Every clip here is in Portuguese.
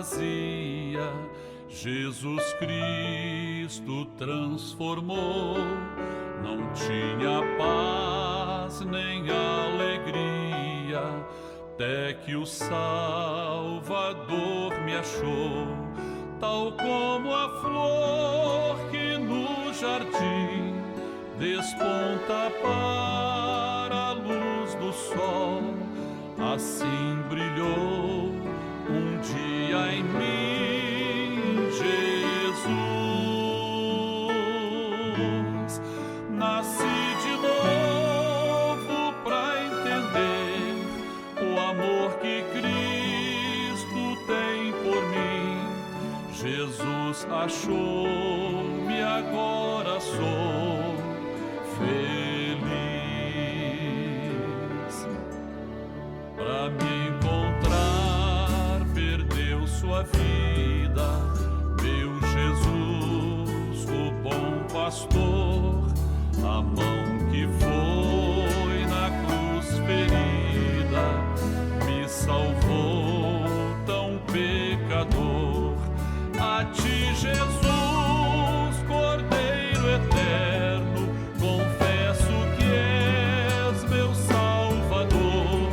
vazia, Jesus Cristo transformou. Não tinha paz nem alegria, até que o Salvador me achou. Tal como a flor que no jardim desponta para a luz do sol, assim brilhou um dia em mim Jesus. Nasci de novo pra entender o amor que Cristo tem por mim. Jesus achou-me, agora sou feliz. Pra me encontrar, perdeu sua vida, meu Jesus, o bom pastor. A mão que foi na cruz ferida me salvou, tão pecador. A ti, Jesus, Cordeiro eterno, confesso que és meu Salvador.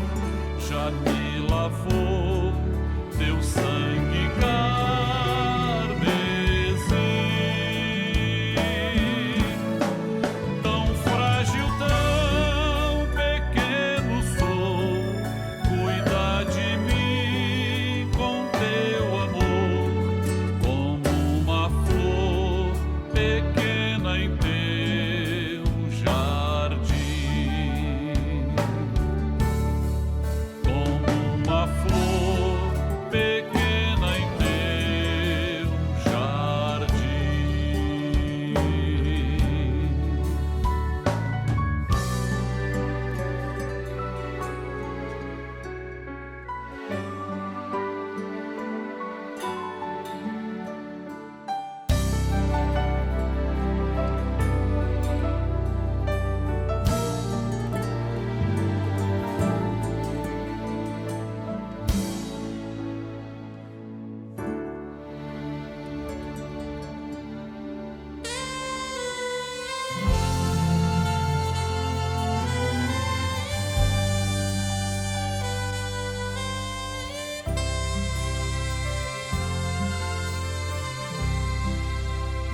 Já me lavou teu sangue carmesim. Tão frágil, tão pequeno sou, cuida de mim com teu amor, como uma flor pequena em teu jardim. Como uma flor pequena em teu jardim.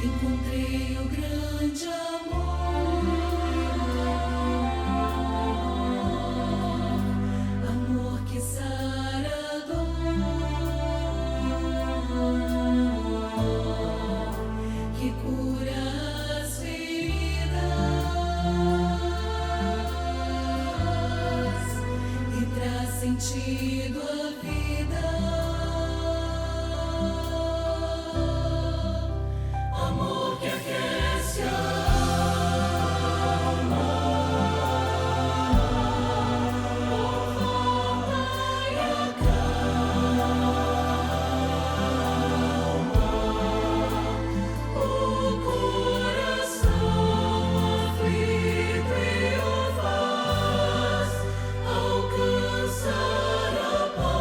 Encontrei o grande amor, amor que sara a dor, que cura as feridas e traz sentido à vida. Amor que aquece a alma, conforta e acalma o coração aflito e o faz alcançar a paz.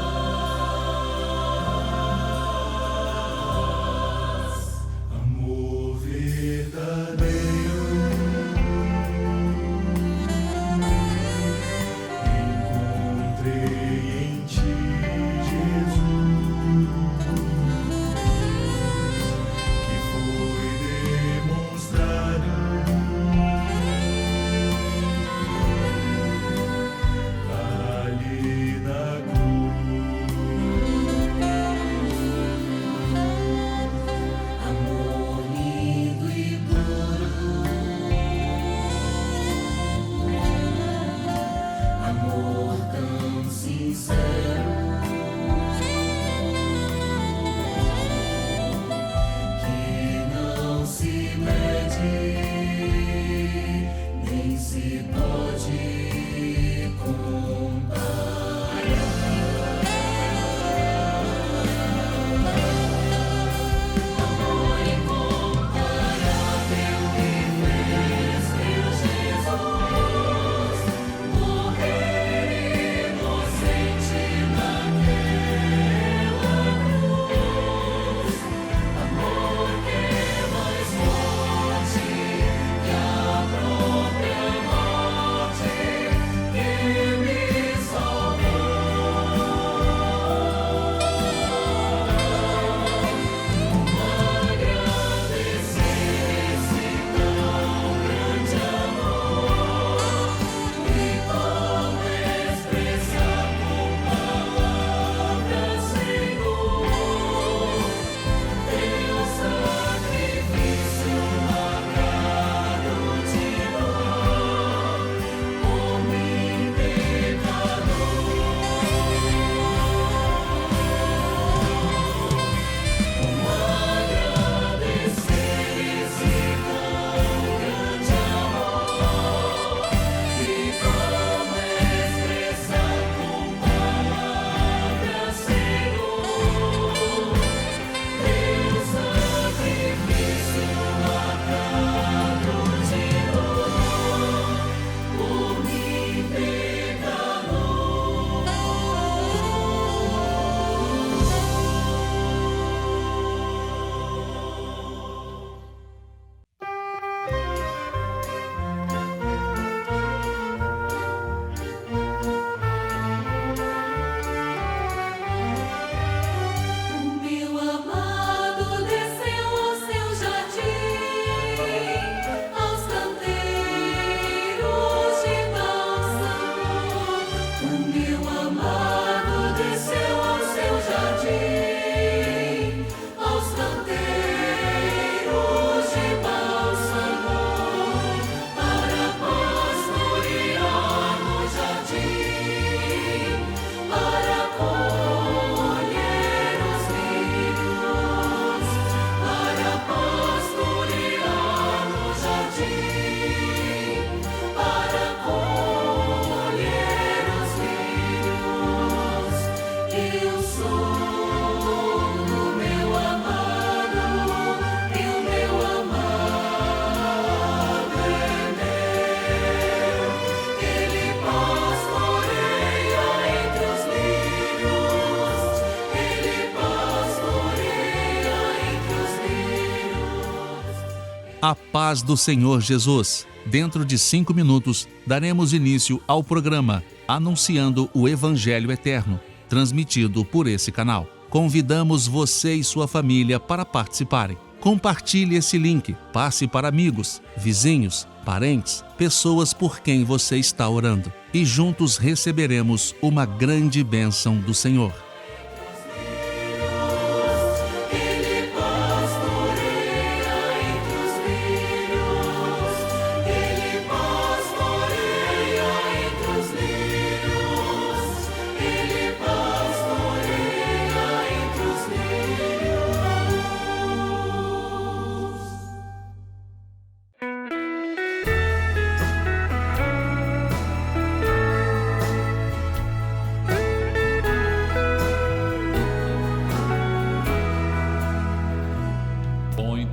A paz do Senhor Jesus. Dentro de 5 minutos, daremos início ao programa Anunciando o Evangelho Eterno, transmitido por esse canal. Convidamos você e sua família para participarem. Compartilhe esse link, passe para amigos, vizinhos, parentes, pessoas por quem você está orando. E juntos receberemos uma grande bênção do Senhor.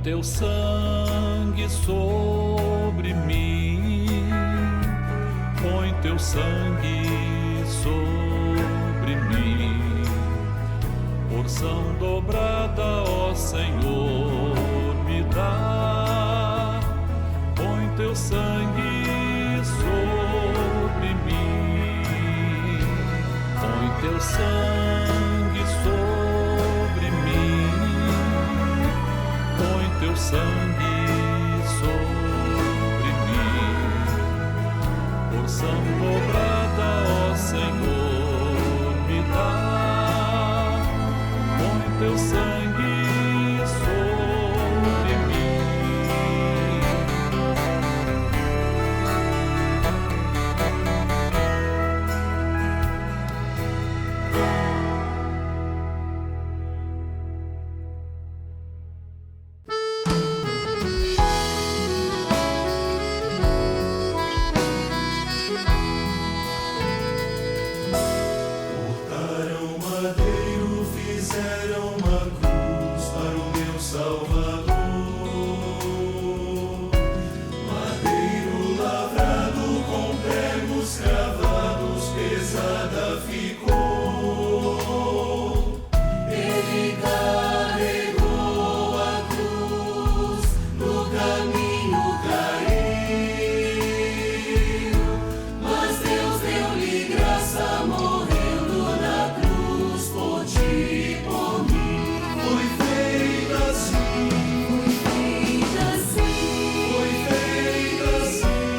Teu sangue sobre mim, põe teu sangue sobre mim, porção dobrada, ó Senhor, me dá, põe teu sangue sobre mim, põe teu sangue sobre mim, põe teu sangue sobre mim, porção dobrada, ó Senhor, me dá, põe teu sangue sobre mim.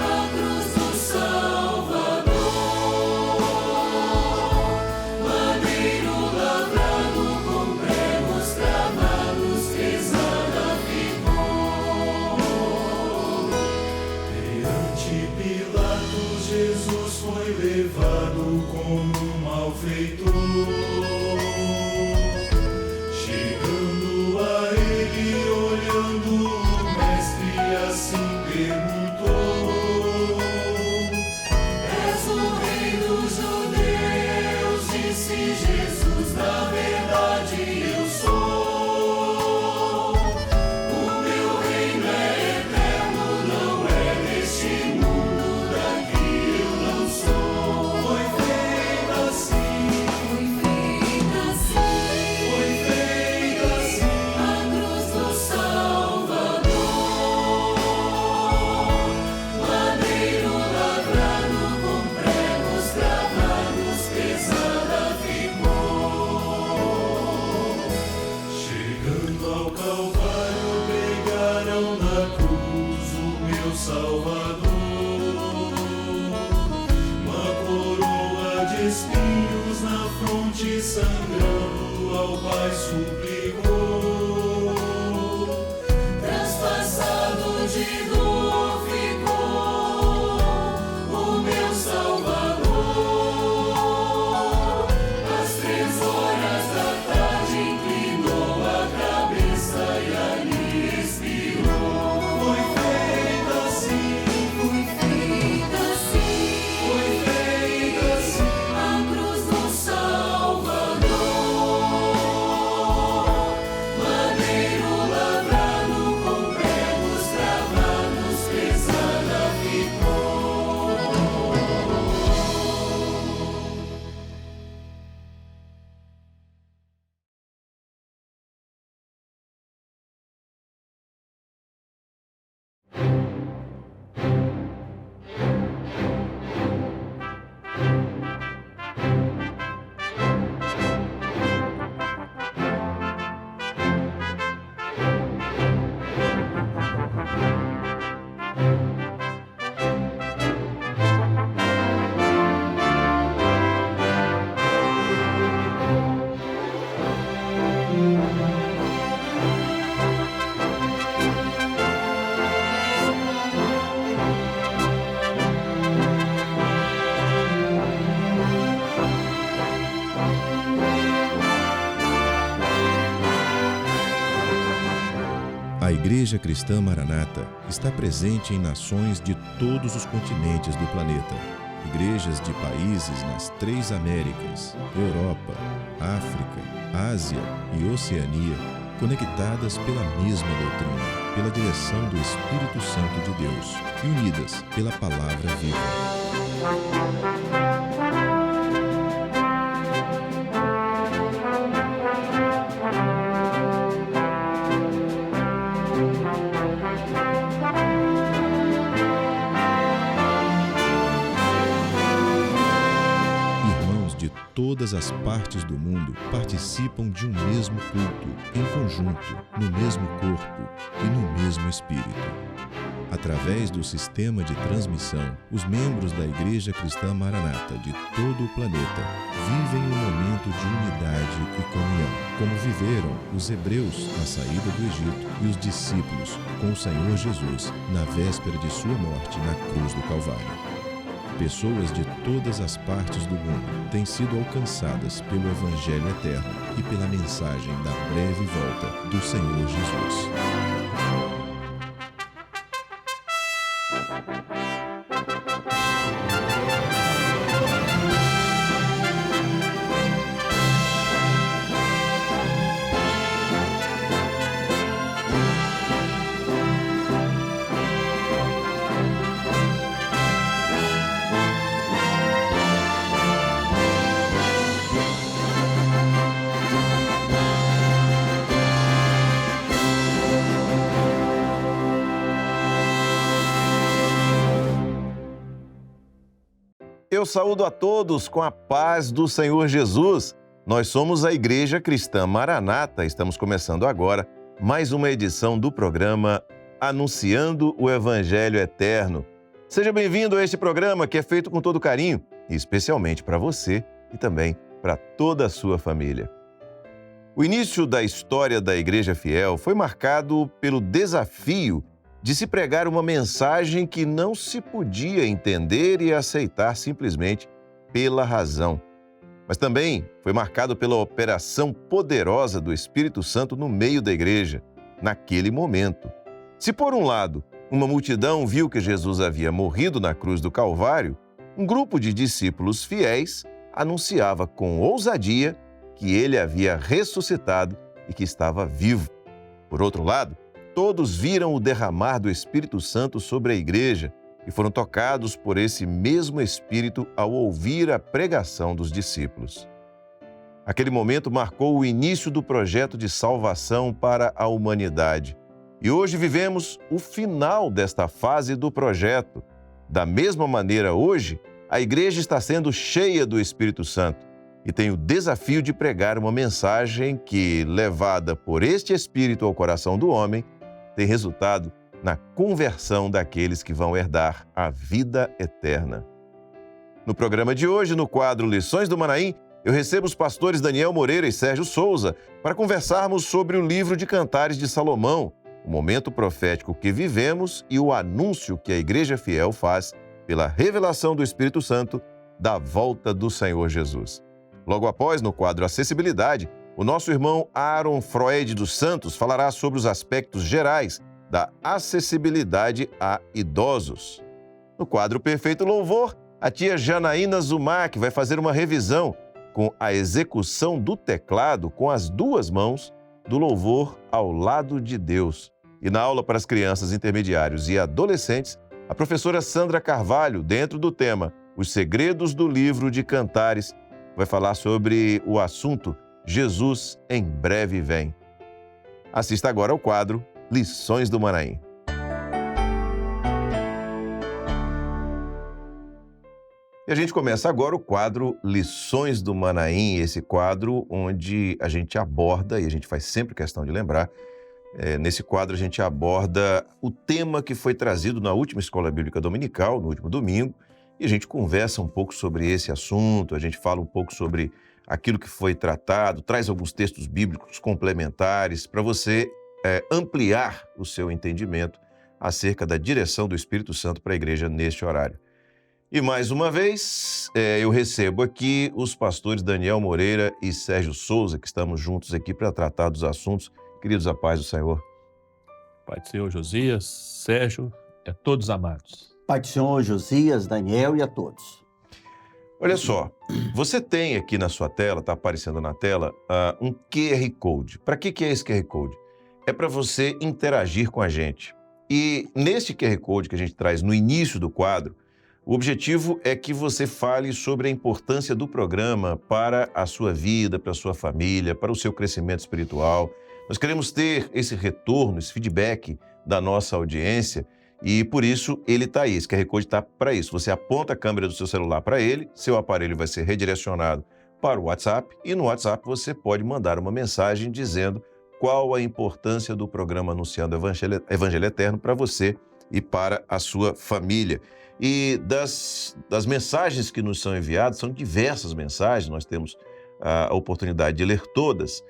A cruz do Salvador. Igreja Cristã Maranata está presente em nações de todos os continentes do planeta. Igrejas de países nas 3 Américas, Europa, África, Ásia e Oceania, conectadas pela mesma doutrina, pela direção do Espírito Santo de Deus e unidas pela Palavra viva. Todas as partes do mundo participam de um mesmo culto, em conjunto, no mesmo corpo e no mesmo espírito. Através do sistema de transmissão, os membros da Igreja Cristã Maranata de todo o planeta vivem um momento de unidade e comunhão, como viveram os hebreus na saída do Egito e os discípulos com o Senhor Jesus na véspera de sua morte na cruz do Calvário. Pessoas de todas as partes do mundo têm sido alcançadas pelo Evangelho eterno e pela mensagem da breve volta do Senhor Jesus. Eu saúdo a todos com a paz do Senhor Jesus. Nós somos a Igreja Cristã Maranata. Estamos começando agora mais uma edição do programa Anunciando o Evangelho Eterno. Seja bem-vindo a este programa que é feito com todo carinho, e especialmente para você e também para toda a sua família. O início da história da Igreja Fiel foi marcado pelo desafio de se pregar uma mensagem que não se podia entender e aceitar simplesmente pela razão. Mas também foi marcado pela operação poderosa do Espírito Santo no meio da igreja, naquele momento. Se, por um lado, uma multidão viu que Jesus havia morrido na cruz do Calvário, um grupo de discípulos fiéis anunciava com ousadia que ele havia ressuscitado e que estava vivo. Por outro lado, todos viram o derramar do Espírito Santo sobre a igreja e foram tocados por esse mesmo Espírito ao ouvir a pregação dos discípulos. Aquele momento marcou o início do projeto de salvação para a humanidade. E hoje vivemos o final desta fase do projeto. Da mesma maneira, hoje, a igreja está sendo cheia do Espírito Santo e tem o desafio de pregar uma mensagem que, levada por este Espírito ao coração do homem, tem resultado na conversão daqueles que vão herdar a vida eterna. No programa de hoje, no quadro Lições do Manaim, eu recebo os pastores Daniel Moreira e Sérgio Souza para conversarmos sobre o livro de Cantares de Salomão, o momento profético que vivemos e o anúncio que a Igreja Fiel faz pela revelação do Espírito Santo da volta do Senhor Jesus. Logo após, no quadro Acessibilidade, o nosso irmão Aaron Freud dos Santos falará sobre os aspectos gerais da acessibilidade a idosos. No quadro Perfeito Louvor, a tia Janaína Zumac vai fazer uma revisão com a execução do teclado com as 2 mãos do louvor ao lado de Deus. E na aula para as crianças, intermediários e adolescentes, a professora Sandra Carvalho, dentro do tema Os Segredos do Livro de Cantares, vai falar sobre o assunto Jesus em breve vem. Assista agora ao quadro Lições do Manaim. E a gente começa agora o quadro Lições do Manaim, esse quadro onde a gente aborda, e a gente faz sempre questão de lembrar, nesse quadro a gente aborda o tema que foi trazido na última Escola Bíblica Dominical, no último domingo, e a gente conversa um pouco sobre esse assunto, a gente fala um pouco sobre aquilo que foi tratado, traz alguns textos bíblicos complementares para você ampliar o seu entendimento acerca da direção do Espírito Santo para a igreja neste horário. E mais uma vez, eu recebo aqui os pastores Daniel Moreira e Sérgio Souza, que estamos juntos aqui para tratar dos assuntos. Queridos, a paz do Senhor. Pai do Senhor Josias, Sérgio e a todos amados. Pai do Senhor Josias, Daniel e a todos. Olha só, você tem aqui na sua tela, está aparecendo na tela, um QR Code. Para que é esse QR Code? É para você interagir com a gente. E nesse QR Code que a gente traz no início do quadro, o objetivo é que você fale sobre a importância do programa para a sua vida, para a sua família, para o seu crescimento espiritual. Nós queremos ter esse retorno, esse feedback da nossa audiência e por isso ele está aí. Esse QR Code está para isso. Você aponta a câmera do seu celular para ele, seu aparelho vai ser redirecionado para o WhatsApp e no WhatsApp você pode mandar uma mensagem dizendo qual a importância do programa Anunciando o Evangelho Eterno para você e para a sua família. E das mensagens que nos são enviadas, são diversas mensagens, nós temos a oportunidade de ler todas.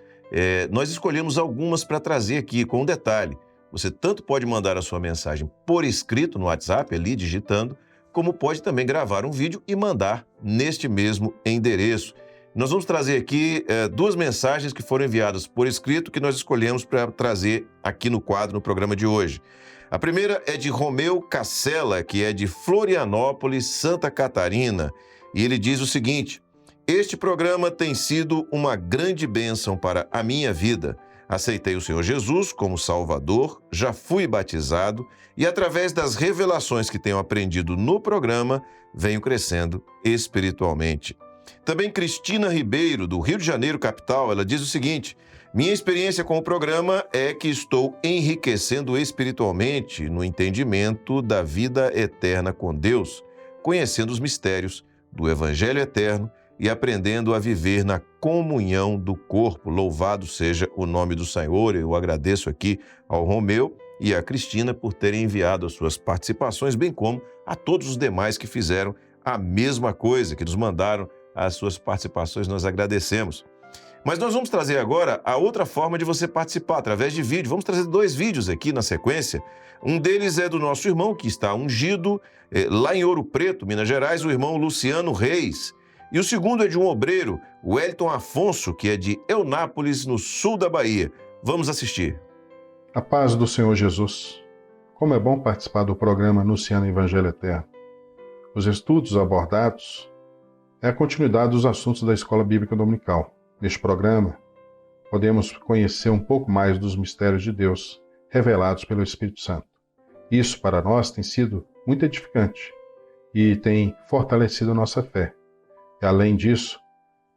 Nós escolhemos algumas para trazer aqui com um detalhe. Você tanto pode mandar a sua mensagem por escrito no WhatsApp, ali digitando, como pode também gravar um vídeo e mandar neste mesmo endereço. Nós vamos trazer aqui duas mensagens que foram enviadas por escrito que nós escolhemos para trazer aqui no quadro, no programa de hoje. A primeira é de Romeu Cassella, que é de Florianópolis, Santa Catarina, e ele diz o seguinte: este programa tem sido uma grande bênção para a minha vida. Aceitei o Senhor Jesus como Salvador, já fui batizado e, através das revelações que tenho aprendido no programa, venho crescendo espiritualmente. Também Cristina Ribeiro, do Rio de Janeiro, capital, ela diz o seguinte: minha experiência com o programa é que estou enriquecendo espiritualmente no entendimento da vida eterna com Deus, conhecendo os mistérios do Evangelho Eterno e aprendendo a viver na comunhão do corpo. Louvado seja o nome do Senhor. Eu agradeço aqui ao Romeu e à Cristina por terem enviado as suas participações, bem como a todos os demais que fizeram a mesma coisa, que nos mandaram as suas participações. Nós agradecemos. Mas nós vamos trazer agora a outra forma de você participar, através de vídeo. Vamos trazer 2 vídeos aqui na sequência. Um deles é do nosso irmão, que está ungido lá em Ouro Preto, Minas Gerais, o irmão Luciano Reis. E o segundo é de um obreiro, o Wellington Afonso, que é de Eunápolis, no sul da Bahia. Vamos assistir. A paz do Senhor Jesus. Como é bom participar do programa Anunciando o Evangelho Eterno. Os estudos abordados é a continuidade dos assuntos da Escola Bíblica Dominical. Neste programa, podemos conhecer um pouco mais dos mistérios de Deus revelados pelo Espírito Santo. Isso, para nós, tem sido muito edificante e tem fortalecido a nossa fé. E, além disso,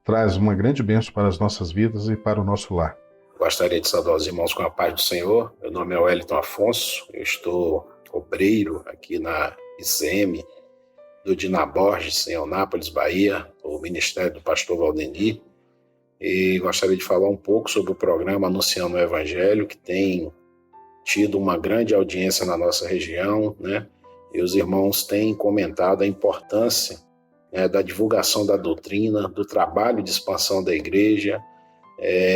traz uma grande bênção para as nossas vidas e para o nosso lar. Gostaria de saudar os irmãos com a paz do Senhor. Meu nome é Wellington Afonso, eu estou obreiro aqui na ICM do Dina Borges, em Eunápolis, Bahia, o Ministério do Pastor Valdeni. E gostaria de falar um pouco sobre o programa Anunciando o Evangelho, que tem tido uma grande audiência na nossa região, né? E os irmãos têm comentado a importância, né, da divulgação da doutrina, do trabalho de expansão da igreja.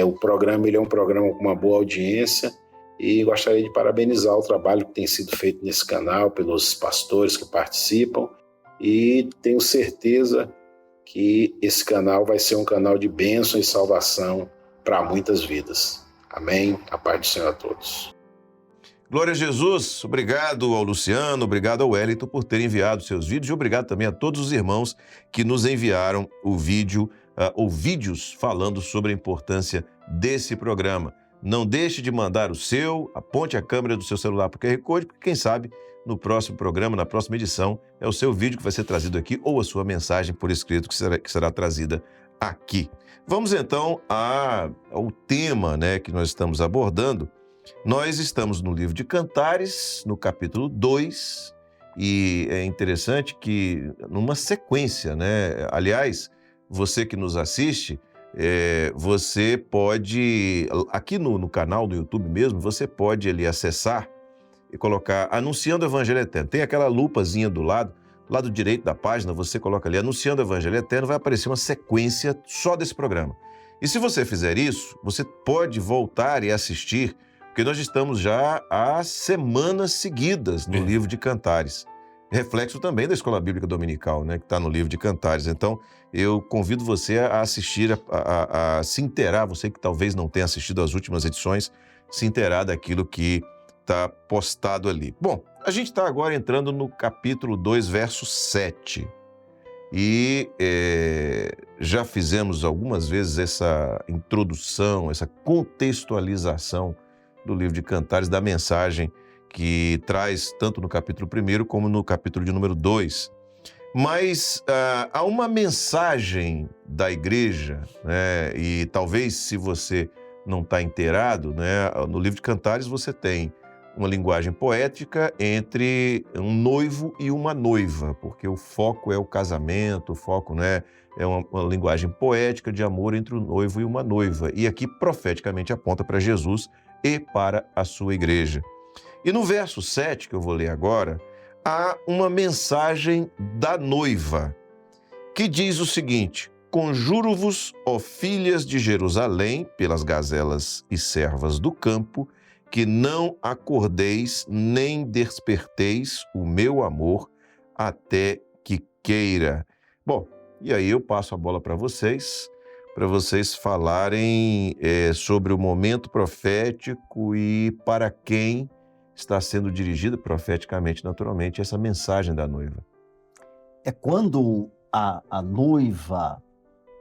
O programa ele é um programa com uma boa audiência e gostaria de parabenizar o trabalho que tem sido feito nesse canal pelos pastores que participam e tenho certeza que esse canal vai ser um canal de bênção e salvação para muitas vidas. Amém? A paz do Senhor a todos. Glória a Jesus, obrigado ao Luciano, obrigado ao Wellington por ter enviado seus vídeos e obrigado também a todos os irmãos que nos enviaram o vídeo ou vídeos falando sobre a importância desse programa. Não deixe de mandar o seu, aponte a câmera do seu celular para o QR Code, porque quem sabe no próximo programa, na próxima edição, é o seu vídeo que vai ser trazido aqui ou a sua mensagem por escrito que será trazida aqui. Vamos então ao tema, né, que nós estamos abordando. Nós estamos no livro de Cantares, no capítulo 2, e é interessante que numa sequência, né? Aliás, você que nos assiste, você pode, aqui no canal do YouTube mesmo, você pode ali acessar e colocar Anunciando o Evangelho Eterno. Tem aquela lupazinha do lado direito da página, você coloca ali Anunciando o Evangelho Eterno, vai aparecer uma sequência só desse programa. E se você fizer isso, você pode voltar e assistir, porque nós estamos já há semanas seguidas no livro de Cantares. Reflexo também da Escola Bíblica Dominical, né, que está no livro de Cantares. Então, eu convido você a assistir, a se inteirar, você que talvez não tenha assistido às últimas edições, se inteirar daquilo que está postado ali. Bom, a gente está agora entrando no capítulo 2, verso 7. E já fizemos algumas vezes essa introdução, essa contextualização do livro de Cantares, da mensagem que traz tanto no capítulo 1 como no capítulo de número 2. Mas há uma mensagem da igreja, né? E talvez se você não está inteirado, né? No livro de Cantares você tem uma linguagem poética entre um noivo e uma noiva, porque o foco é o casamento, o foco, né, é uma linguagem poética de amor entre o noivo e uma noiva. E aqui profeticamente aponta para Jesus e para a sua igreja. E no verso 7, que eu vou ler agora, há uma mensagem da noiva, que diz o seguinte: conjuro-vos, ó filhas de Jerusalém, pelas gazelas e servas do campo, que não acordeis nem desperteis o meu amor até que queira. Bom, e aí eu passo a bola para vocês falarem sobre o momento profético e para quem está sendo dirigida profeticamente, naturalmente, essa mensagem da noiva. É quando a noiva,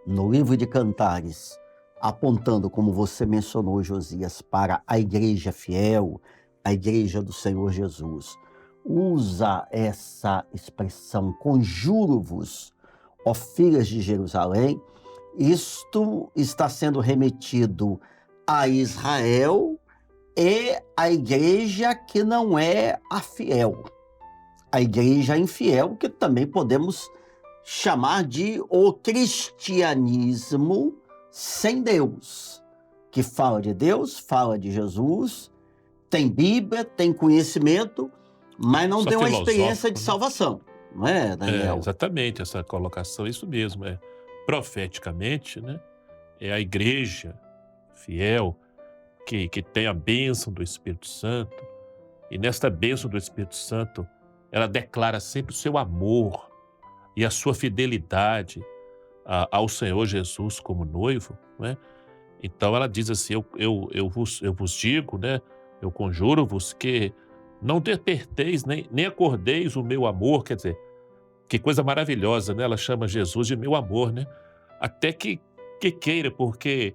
no livro de Cantares, apontando, como você mencionou, Josias, para a igreja fiel, a igreja do Senhor Jesus, usa essa expressão, conjuro-vos, ó filhas de Jerusalém. Isto está sendo remetido a Israel e a igreja que não é a fiel, a igreja infiel, que também podemos chamar de o cristianismo sem Deus, que fala de Deus, fala de Jesus, tem Bíblia, tem conhecimento, mas não tem uma experiência de salvação, não é, Daniel? Exatamente, essa colocação, isso mesmo, profeticamente, né? É a igreja fiel que tem a bênção do Espírito Santo, e nesta bênção do Espírito Santo, ela declara sempre o seu amor e a sua fidelidade ao Senhor Jesus como noivo, né? Então ela diz assim: eu vos digo, né? Eu conjuro-vos que não desperteis nem acordeis o meu amor. Quer dizer, que coisa maravilhosa, né? Ela chama Jesus de meu amor, né? Até que queira, porque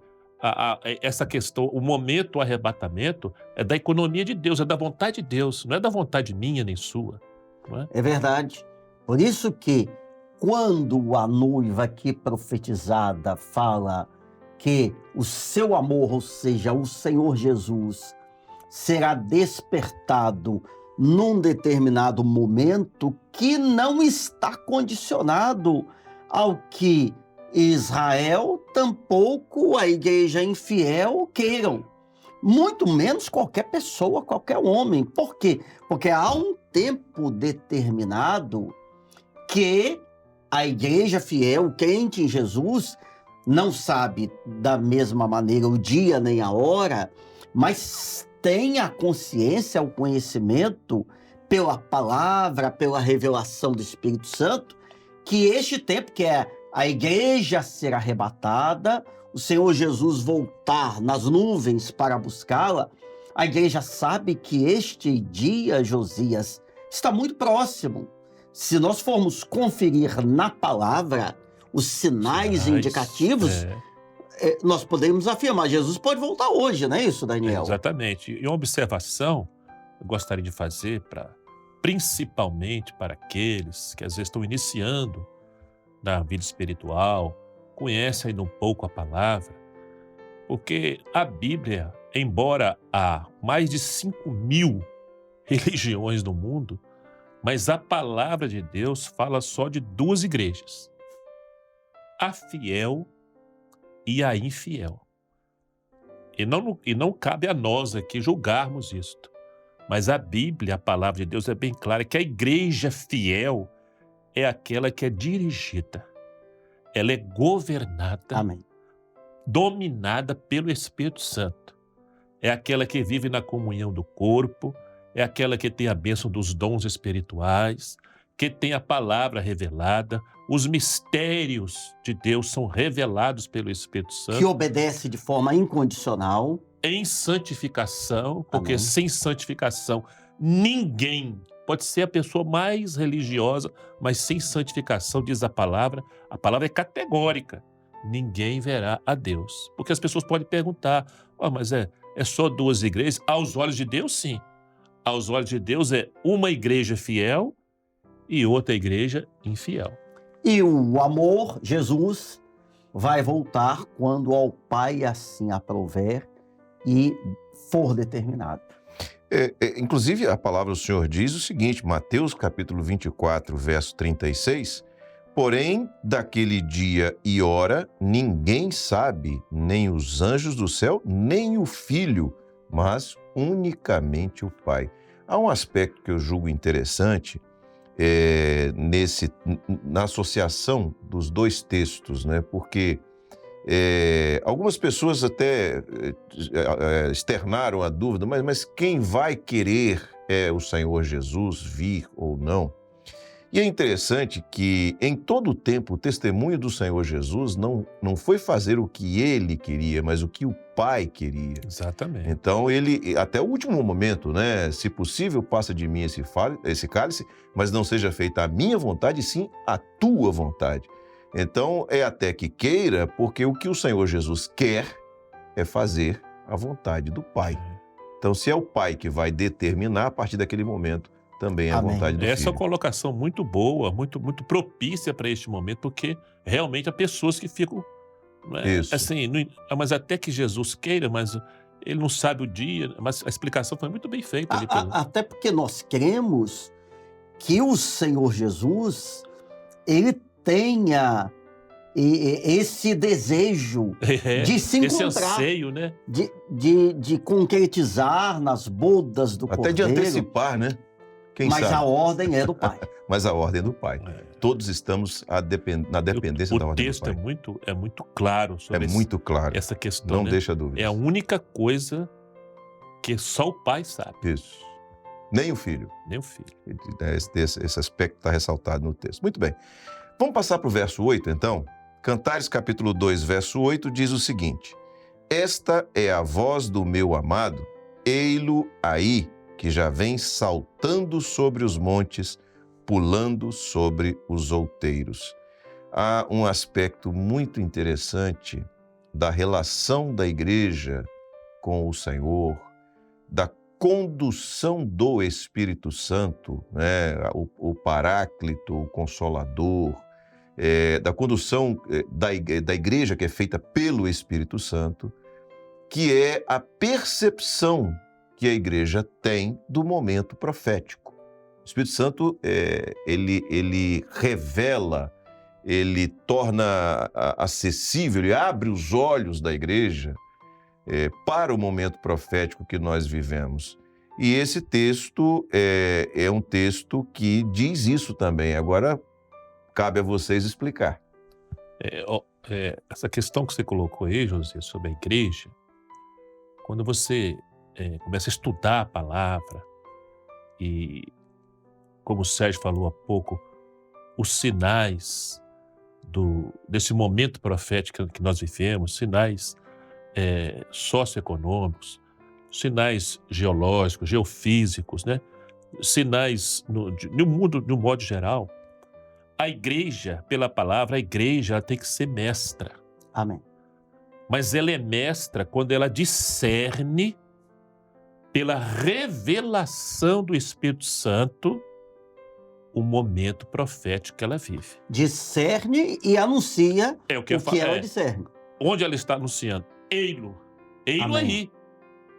essa questão, o momento, o arrebatamento, é da economia de Deus, é da vontade de Deus, não é da vontade minha nem sua, não é? É verdade. Por isso que quando a noiva aqui profetizada fala que o seu amor, ou seja, o Senhor Jesus, será despertado num determinado momento que não está condicionado ao que Israel, tampouco a igreja infiel queiram. Muito menos qualquer pessoa, qualquer homem. Por quê? Porque há um tempo determinado que a igreja fiel, o crente em Jesus, não sabe da mesma maneira o dia nem a hora, mas tem a consciência, o conhecimento, pela palavra, pela revelação do Espírito Santo, que este tempo, que é a igreja ser arrebatada, o Senhor Jesus voltar nas nuvens para buscá-la, a igreja sabe que este dia, Josias, está muito próximo. Se nós formos conferir na palavra os sinais indicativos, nós podemos afirmar, Jesus pode voltar hoje, não é isso, Daniel? Exatamente. E uma observação eu gostaria de fazer, principalmente para aqueles que às vezes estão iniciando na vida espiritual, conhecem ainda um pouco a palavra, porque a Bíblia, embora há mais de 5.000 religiões no mundo, mas a palavra de Deus fala só de duas igrejas: a fiel e a infiel. E não cabe a nós aqui julgarmos isto. Mas a Bíblia, a palavra de Deus, é bem clara que a igreja fiel é aquela que é dirigida, ela é governada, Amém, dominada pelo Espírito Santo. É aquela que vive na comunhão do corpo, é aquela que tem a bênção dos dons espirituais, que tem a palavra revelada, os mistérios de Deus são revelados pelo Espírito Santo. que obedece de forma incondicional. em santificação, porque Amém. sem santificação ninguém, pode ser a pessoa mais religiosa, mas sem santificação, diz a palavra é categórica, ninguém verá a Deus. Porque as pessoas podem perguntar, mas é só 2 igrejas? Aos olhos de Deus, sim. Aos olhos de Deus é uma igreja fiel e outra igreja infiel. E o amor, Jesus, vai voltar quando ao Pai assim aprouver e for determinado. Inclusive, a palavra do Senhor diz o seguinte, Mateus capítulo 24, verso 36, porém, daquele dia e hora, ninguém sabe, nem os anjos do céu, nem o Filho, mas unicamente o Pai. Há um aspecto que eu julgo interessante na associação dos 2 textos, né? Porque algumas pessoas até externaram a dúvida, mas quem vai querer o Senhor Jesus vir ou não? E é interessante que em todo o tempo o testemunho do Senhor Jesus não foi fazer o que ele queria, mas o que o Pai queria. Exatamente. Então ele, até o último momento, né? Se possível, passa de mim esse cálice, mas não seja feita a minha vontade, sim a tua vontade. Então é até que queira, porque o que o Senhor Jesus quer é fazer a vontade do Pai. Então se é o Pai que vai determinar, a partir daquele momento, também é a Amém. vontade do Essa é Filho. uma colocação muito boa, muito propícia para este momento, porque realmente há pessoas que ficam, Isso. assim, mas até que Jesus queira, mas ele não sabe o dia, mas a explicação foi muito bem feita ali pelo... Até porque nós cremos que o Senhor Jesus, ele tenha esse desejo de se esse encontrar, anseio, né? de concretizar nas bodas do Até de Cordeiro, antecipar, né? Quem mas sabe? a ordem é do Pai. Mas a ordem é do Pai. Todos estamos na dependência da O ordem do texto Pai. é muito claro sobre muito claro. essa questão. Não né? deixa dúvida. É a única coisa que só o Pai sabe, Isso. Nem o Filho. nem o Filho. Esse aspecto está ressaltado no texto. Muito bem. Vamos passar para o verso 8, então? Cantares, capítulo 2, verso 8, diz o seguinte: Esta é a voz do meu amado, ei-lo aí, que já vem saltando sobre os montes, pulando sobre os outeiros. Há um aspecto muito interessante da relação da igreja com o Senhor, da condução do Espírito Santo, né? O Paráclito, o Consolador, da condução da igreja que é feita pelo Espírito Santo, que é a percepção que a igreja tem do momento profético. O Espírito Santo, ele revela, ele torna acessível, ele abre os olhos da igreja para o momento profético que nós vivemos. E esse texto é um texto que diz isso também. Agora, cabe a vocês explicar. Essa questão que você colocou aí, José, sobre a igreja, quando você começa a estudar a palavra e, como o Sérgio falou há pouco, os sinais desse momento profético que nós vivemos, sinais socioeconômicos, sinais geológicos, geofísicos, né? Sinais no mundo, de um modo geral. A igreja, pela palavra, a igreja ela tem que ser mestra. Amém. Mas ela é mestra quando ela discerne pela revelação do Espírito Santo o momento profético que ela vive. Discerne e anuncia O que ela discerne. Onde ela está anunciando? Ei-lo aí.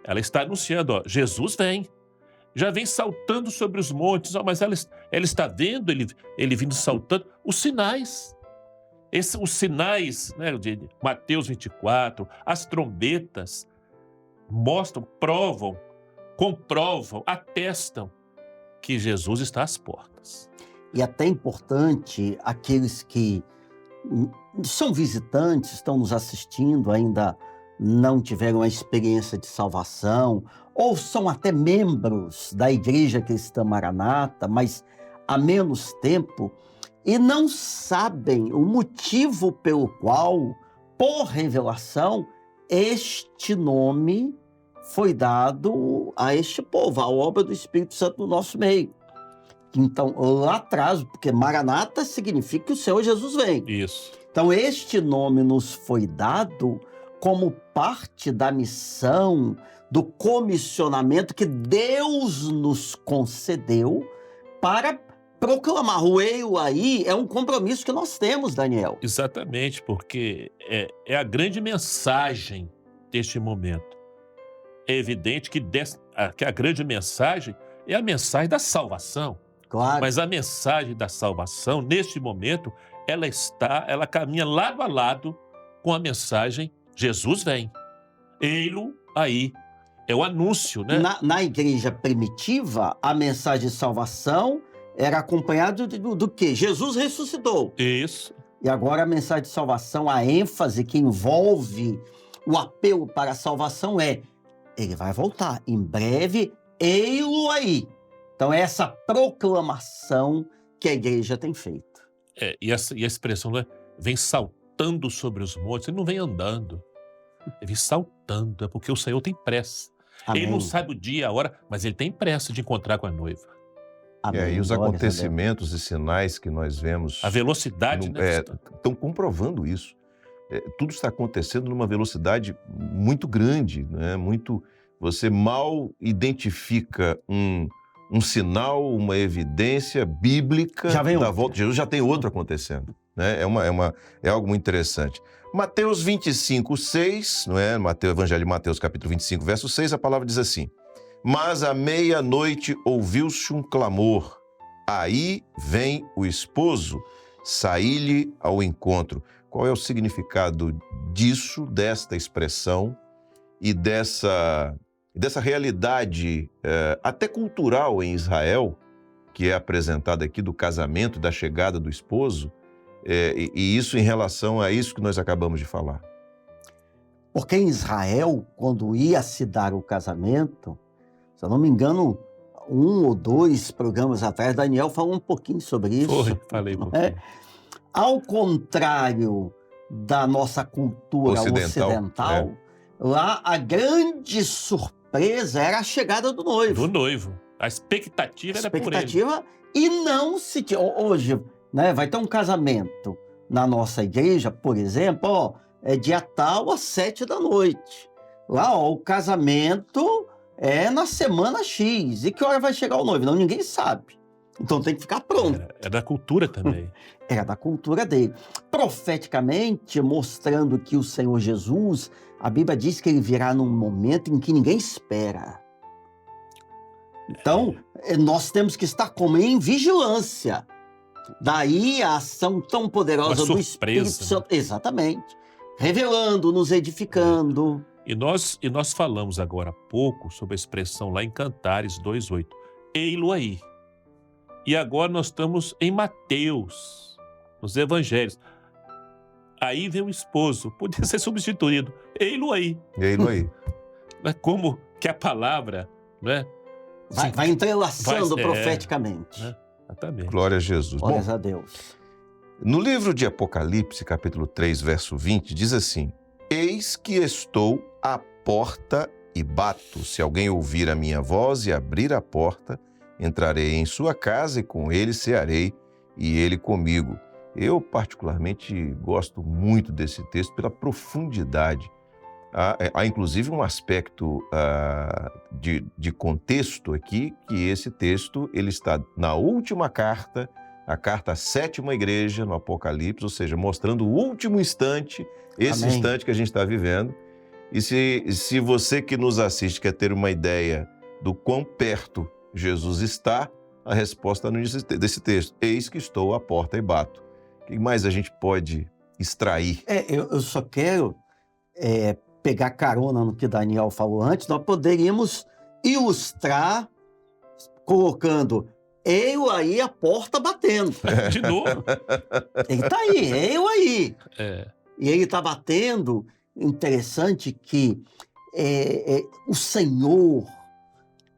Ela está anunciando, Jesus vem. Já vem saltando sobre os montes, mas ela está vendo ele vindo saltando. Os sinais. Os sinais, né, de Mateus 24, as trombetas mostram, comprovam, atestam que Jesus está às portas. E até importante, aqueles que são visitantes, estão nos assistindo, ainda não tiveram a experiência de salvação, ou são até membros da Igreja Cristã Maranata, mas há menos tempo, e não sabem o motivo pelo qual, por revelação, este nome foi dado a este povo, a obra do Espírito Santo no nosso meio. Então, lá atrás, porque Maranata significa que o Senhor Jesus vem. Isso. Então, este nome nos foi dado como parte da missão, do comissionamento que Deus nos concedeu para proclamar. O eu aí é um compromisso que nós temos, Daniel. Exatamente, porque é a grande mensagem deste momento. É evidente que a grande mensagem é a mensagem da salvação. Claro. Mas a mensagem da salvação, neste momento, ela caminha lado a lado com a mensagem Jesus vem. Ei-lo aí. É o anúncio, né? Na igreja primitiva, a mensagem de salvação era acompanhada do quê? Jesus ressuscitou. Isso. E agora a mensagem de salvação, a ênfase que envolve o apelo para a salvação é: ele vai voltar. Em breve, ei-lo aí. Então, é essa proclamação que a igreja tem feito. E a expressão, né, vem saltando sobre os montes. Ele não vem andando. Ele vem saltando. É porque o Senhor tem pressa. Amém. Ele não sabe o dia, a hora, mas ele tem pressa de encontrar com a noiva. Amém. E aí os Glórias a acontecimentos e sinais que nós vemos A velocidade, né? estão comprovando isso. Tudo está acontecendo numa velocidade muito grande, né? Você mal identifica um sinal, uma evidência bíblica Já vem da outro. volta de Jesus, já tem outro acontecendo, né? É algo muito interessante. Mateus 25, 6, não é? Evangelho de Mateus, capítulo 25, verso 6, a palavra diz assim: mas à meia-noite ouviu-se um clamor, aí vem o esposo, saí-lhe ao encontro. Qual é o significado disso, desta expressão e dessa realidade até cultural em Israel, que é apresentada aqui do casamento, da chegada do esposo, e isso em relação a isso que nós acabamos de falar? Porque em Israel, quando ia se dar o casamento, se eu não me engano, 1 ou 2 programas atrás, Daniel falou um pouquinho sobre isso. Falei um pouquinho. Ao contrário da nossa cultura ocidental, lá a grande surpresa era a chegada do noivo. Do noivo. A expectativa era por ele. E não se tinha. Hoje, né, vai ter um casamento na nossa igreja, por exemplo, é dia tal às 7 da noite. Lá, o casamento é na semana X. E que hora vai chegar o noivo? Não, ninguém sabe. Então tem que ficar pronto. É da cultura também. Era da cultura dele. Profeticamente, mostrando que o Senhor Jesus, a Bíblia diz que ele virá num momento em que ninguém espera. Então, nós temos que estar como em vigilância. Daí a ação tão poderosa do Espírito Santo. Né? Exatamente. Revelando, nos edificando. E nós falamos agora há pouco sobre a expressão lá em Cantares 2:8. Ei-lo aí. E agora nós estamos em Mateus, nos evangelhos. Aí vem o esposo, podia ser substituído. Ei-lo aí. Ei-lo aí. Como que a palavra, né? Vai entrelaçando profeticamente. Né? Exatamente. Glória a Jesus. Glórias a Deus. No livro de Apocalipse, capítulo 3, verso 20, diz assim: eis que estou à porta e bato. Se alguém ouvir a minha voz e abrir a porta, entrarei em sua casa e com ele cearei e ele comigo. Eu particularmente gosto muito desse texto pela profundidade. Há inclusive um aspecto de contexto aqui, que esse texto ele está na última carta, a carta à 7ª igreja no Apocalipse, ou seja, mostrando o último instante, esse Amém. Instante que a gente está vivendo. E se você que nos assiste quer ter uma ideia do quão perto Jesus está, a resposta no início desse texto: eis que estou à porta e bato. O que mais a gente pode extrair? Eu só quero pegar carona no que Daniel falou antes. Nós poderíamos ilustrar colocando eu aí a porta batendo. De novo. Ele está aí, eu aí. E ele está batendo. Interessante que o Senhor,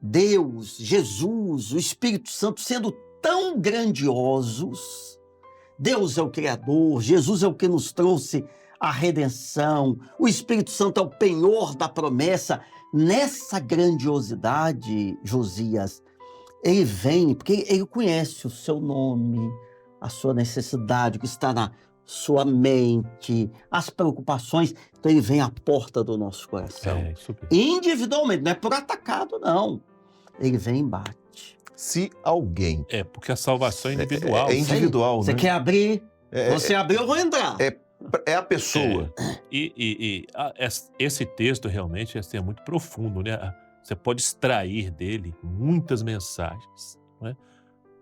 Deus, Jesus, o Espírito Santo sendo tão grandiosos. Deus é o Criador, Jesus é o que nos trouxe a redenção, o Espírito Santo é o penhor da promessa. nessa grandiosidade, Josias, ele vem porque ele conhece o seu nome, a sua necessidade, o que está na sua mente, as preocupações. Então ele vem à porta do nosso coração. Isso mesmo. Individualmente, não é por atacado, não. Ele vem e bate. Se alguém... Porque a salvação é individual. É individual, Você né? quer abrir? Você abriu, eu vou entrar. É a pessoa. Esse texto realmente é muito profundo, né? Você pode extrair dele muitas mensagens, né?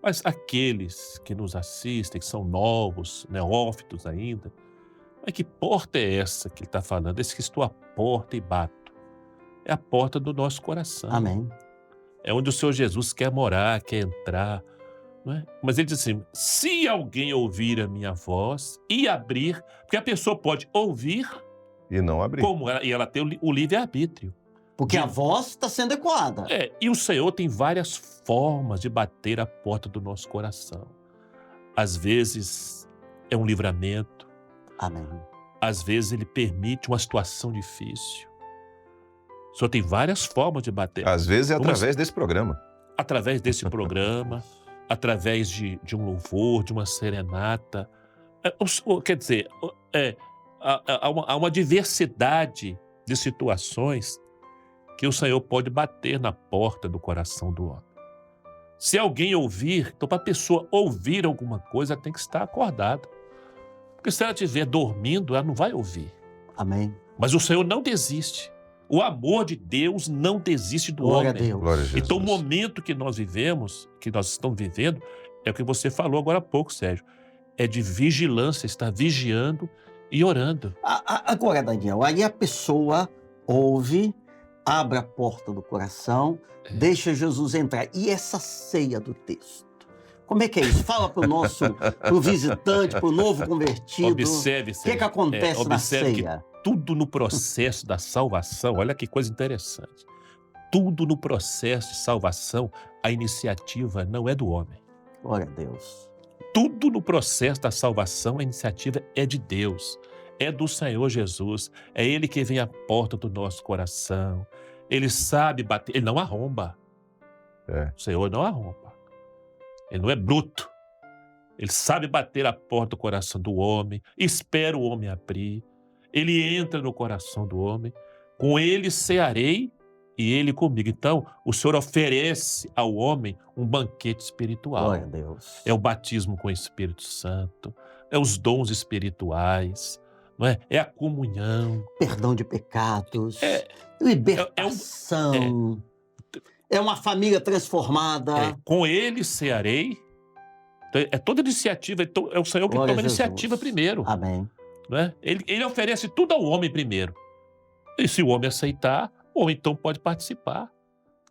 Mas aqueles que nos assistem, que são novos, neófitos ainda, mas que porta é essa que ele está falando? Esse que estou à porta e bato. É a porta do nosso coração. Amém. É onde o Senhor Jesus quer morar, quer entrar. Não é? Mas ele diz assim, se alguém ouvir a minha voz e abrir, porque a pessoa pode ouvir E não abrir. e ela tem o livre-arbítrio. Porque a voz está sendo ecoada. E o Senhor tem várias formas de bater a porta do nosso coração. Às vezes é um livramento. Amém. Às vezes ele permite uma situação difícil. O Senhor tem várias formas de bater. Às vezes é através desse programa. Através desse programa, através de um louvor, de uma serenata. Quer dizer, há uma diversidade de situações que o Senhor pode bater na porta do coração do homem. Se alguém ouvir, então para a pessoa ouvir alguma coisa, ela tem que estar acordada. Porque se ela estiver dormindo, ela não vai ouvir. Amém. Mas o Senhor não desiste. O amor de Deus não desiste do Glória homem. a Deus. Glória a Jesus. Então o momento que nós vivemos, que nós estamos vivendo, é o que você falou agora há pouco, Sérgio. É de vigilância, estar vigiando e orando. Agora, Daniel, aí a pessoa ouve, abre a porta do coração, deixa Jesus entrar. E essa ceia do texto? Como é que é isso? Fala pro visitante, pro novo convertido. Observe, o Sérgio. que acontece na observe ceia? Que tudo no processo da salvação, olha que coisa interessante. Tudo no processo de salvação, a iniciativa não é do homem. Glória a Deus. Tudo no processo da salvação, a iniciativa é de Deus. É do Senhor Jesus. É Ele que vem à porta do nosso coração. Ele sabe bater, Ele não arromba. O Senhor não arromba. Ele não é bruto. Ele sabe bater a porta do coração do homem, espera o homem abrir. Ele entra no coração do homem. Com ele cearei e ele comigo. Então, o Senhor oferece ao homem um banquete espiritual. Glória a Deus. É o batismo com o Espírito Santo, é os dons espirituais, não é? É a comunhão. Perdão de pecados, libertação. É uma família transformada. Com ele cearei. É toda iniciativa, então é o Senhor que Glória toma a a Jesus. iniciativa primeiro. Amém. Não é? Ele oferece tudo ao homem primeiro. E se o homem aceitar, o homem então pode participar.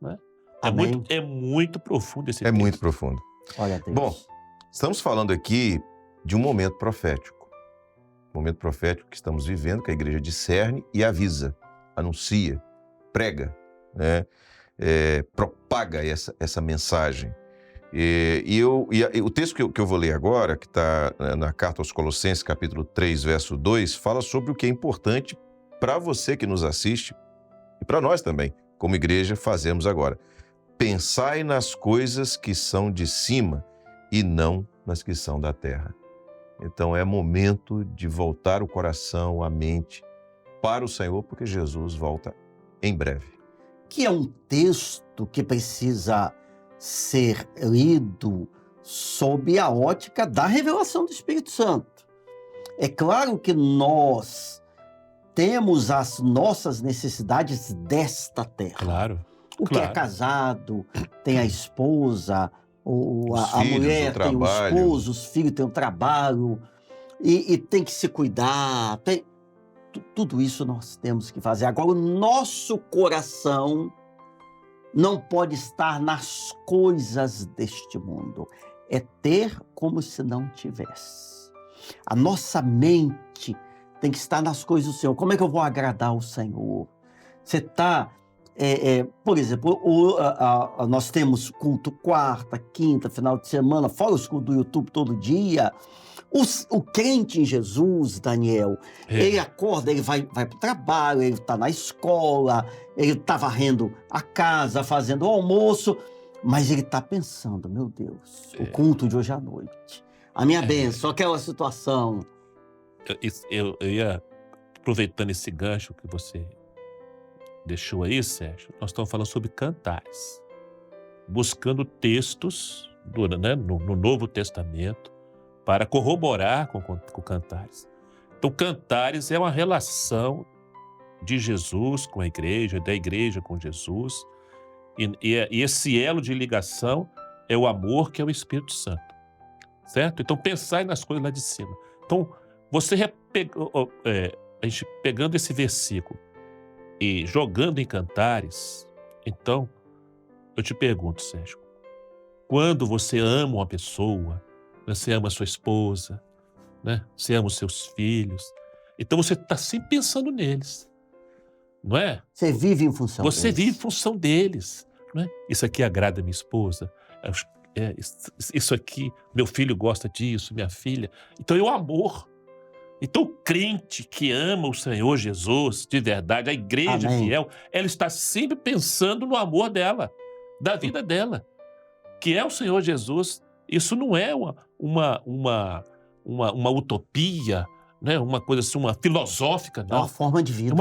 Não é? Amém. É muito profundo esse É texto. muito profundo. Glória a Deus. Bom, estamos falando aqui de um momento profético. Momento profético que estamos vivendo, que a igreja discerne e avisa, anuncia, prega, né? Propaga essa mensagem. E o texto que eu vou ler agora, que está na carta aos Colossenses, capítulo 3, verso 2, fala sobre o que é importante para você que nos assiste e para nós também, como igreja, fazemos agora. Pensai nas coisas que são de cima e não nas que são da terra. Então é momento de voltar o coração, a mente para o Senhor, porque Jesus volta em breve. Que é um texto que precisa ser lido sob a ótica da revelação do Espírito Santo. É claro que nós temos as nossas necessidades desta terra. Claro. O que é casado, tem a esposa, a filhos, mulher o tem o trabalho. esposo, os filhos têm o trabalho, e tem que se cuidar. Tudo isso nós temos que fazer. Agora, o nosso coração não pode estar nas coisas deste mundo. É ter como se não tivesse. A nossa mente tem que estar nas coisas do Senhor. Como é que eu vou agradar o Senhor? Você está... por exemplo, nós temos culto quarta, quinta, final de semana, fora os cultos do YouTube todo dia. O crente em Jesus, Daniel, ele acorda, ele vai para o trabalho, ele está na escola, ele está varrendo a casa, fazendo o almoço, mas ele está pensando, meu Deus, o culto de hoje à noite, a minha bênção, aquela situação. Eu ia, aproveitando esse gancho que você deixou aí, Sérgio, nós estamos falando sobre cantares, buscando textos no Novo Testamento para corroborar com cantares. Então, cantares é uma relação de Jesus com a igreja, da igreja com Jesus, e esse elo de ligação é o amor, que é o Espírito Santo, certo? Então, pensar nas coisas lá de cima. Então, a gente pegando esse versículo e jogando em cantares, então, eu te pergunto, Sérgio, quando você ama uma pessoa, você ama a sua esposa, né? Você ama os seus filhos, então você está sempre pensando neles, não é? Você vive em função Você deles. vive em função deles, não é? Isso aqui agrada minha esposa, isso aqui, meu filho gosta disso, minha filha. Então é o amor. Então o crente que ama o Senhor Jesus de verdade, a igreja Amém. fiel, ela está sempre pensando no amor dela, da vida dela, que é o Senhor Jesus. Isso não é uma utopia, né? Uma coisa assim, uma filosófica, É uma não. forma de vida.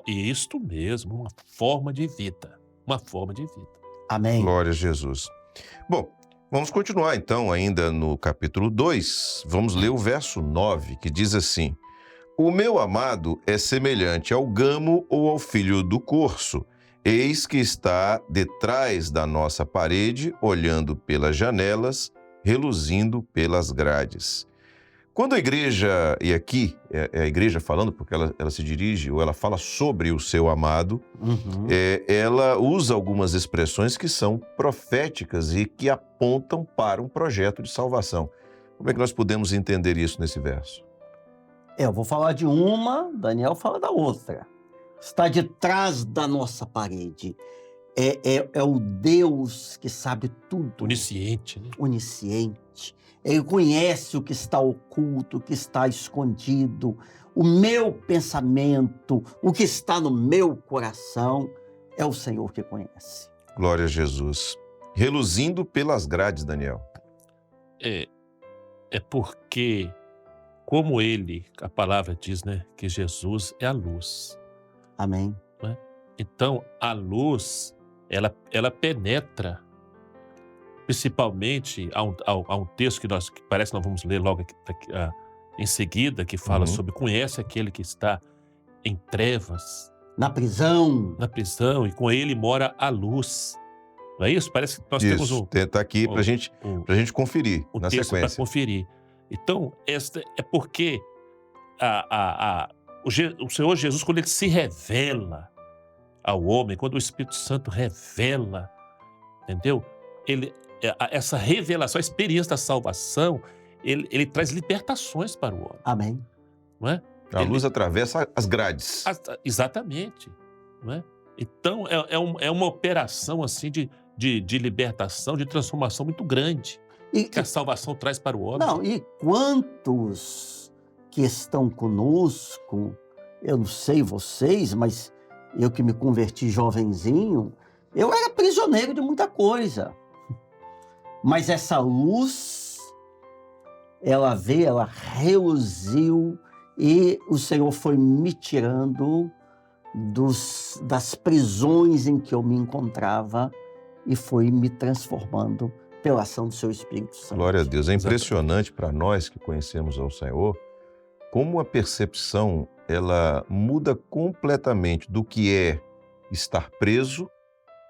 Isto mesmo, uma forma de vida. Uma forma de vida. Amém. Glória a Jesus. Bom, vamos continuar então ainda no capítulo 2. Vamos ler o verso 9, que diz assim: O meu amado é semelhante ao gamo ou ao filho do corso. Eis que está detrás da nossa parede, olhando pelas janelas, reluzindo pelas grades. Quando a igreja, e aqui é a igreja falando, porque ela se dirige ou ela fala sobre o seu amado, ela usa algumas expressões que são proféticas e que apontam para um projeto de salvação. Como é que nós podemos entender isso nesse verso? Eu vou falar de uma, Daniel fala da outra. Está detrás da nossa parede. É o Deus que sabe tudo. Onisciente, né? Onisciente. Ele conhece o que está oculto, o que está escondido, o meu pensamento, o que está no meu coração. É o Senhor que conhece. Glória a Jesus. Reluzindo pelas grades, Daniel. É porque, como a palavra diz, né, que Jesus é a luz. Amém. Né? Então, a luz, ela penetra. Principalmente, há um texto que parece que nós vamos ler logo em seguida, que fala sobre conhece aquele que está em trevas. Na prisão. Na prisão, e com ele mora a luz. Não é isso? Parece que nós temos Está aqui para a gente conferir na texto sequência. Para conferir. Então, esta é porque o Senhor Jesus, quando ele se revela ao homem, quando o Espírito Santo revela, entendeu? Essa revelação, a experiência da salvação, ele traz libertações para o homem. Amém. Não é? A luz atravessa as grades. Exatamente. Não é? Então, é uma operação assim de libertação, de transformação muito grande que a salvação traz para o homem. Não, e quantos que estão conosco, eu não sei vocês, mas eu que me converti jovenzinho, eu era prisioneiro de muita coisa. Mas essa luz, ela veio, ela reluziu e o Senhor foi me tirando das prisões em que eu me encontrava e foi me transformando pela ação do seu Espírito Santo. Glória a Deus. É impressionante para nós que conhecemos ao Senhor como a percepção ela muda completamente do que é estar preso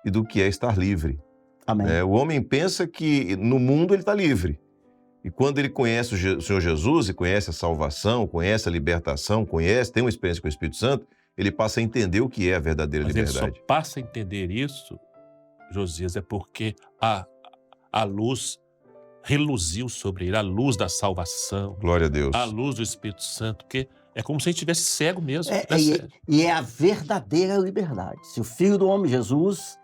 e do que é estar livre. Amém. O homem pensa que no mundo ele está livre. E quando ele conhece o Senhor Jesus e conhece a salvação, conhece a libertação, tem uma experiência com o Espírito Santo, ele passa a entender o que é a verdadeira liberdade. Ele só passa a entender isso, Josias, é porque a luz reluziu sobre ele, a luz da salvação. Glória a Deus. A luz do Espírito Santo, porque é como se a gente estivesse cego mesmo. E é a verdadeira liberdade. Se o Filho do Homem Jesus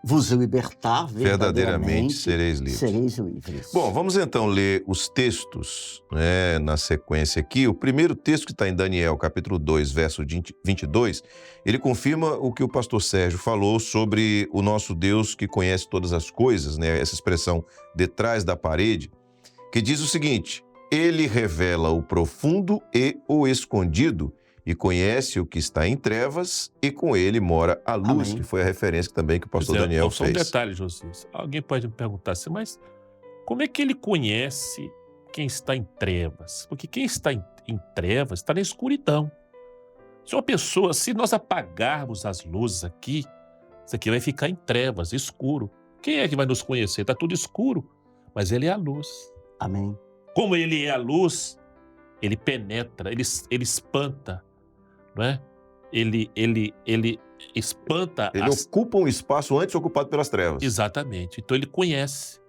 vos libertar, verdadeiramente sereis livres. Sereis livres. Bom, vamos então ler os textos, né, na sequência aqui. O primeiro texto que está em Daniel, capítulo 2, verso 22, ele confirma o que o pastor Sérgio falou sobre o nosso Deus que conhece todas as coisas, né, essa expressão detrás da parede, que diz o seguinte: ele revela o profundo e o escondido e conhece o que está em trevas e com ele mora a luz, Amém. que foi a referência também que o pastor Pois é, Daniel só fez. um detalhe, Josias. Alguém pode me perguntar assim, mas como é que ele conhece quem está em trevas? Porque quem está em trevas está na escuridão. Se uma pessoa, se nós apagarmos as luzes aqui, isso aqui vai ficar em trevas, escuro. Quem é que vai nos conhecer? Está tudo escuro, mas ele é a luz. Amém. Como ele é a luz, ele penetra, ele espanta, não é? Ele espanta Ele ocupa um espaço antes ocupado pelas trevas. Exatamente. Então ele conhece.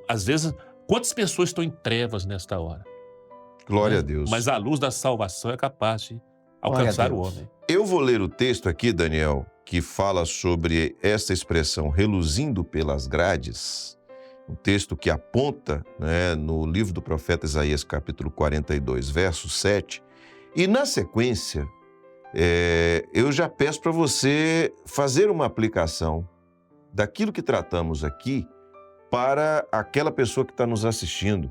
Às vezes, quantas pessoas estão em trevas nesta hora? Glória Né? a Deus. Mas a luz da salvação é capaz de Glória a alcançar o Deus. homem. Eu vou ler o texto aqui, Daniel, que fala sobre esta expressão reluzindo pelas grades, um texto que aponta, né, no livro do profeta Isaías, capítulo 42, verso 7. E na sequência, eu já peço para você fazer uma aplicação daquilo que tratamos aqui para aquela pessoa que está nos assistindo,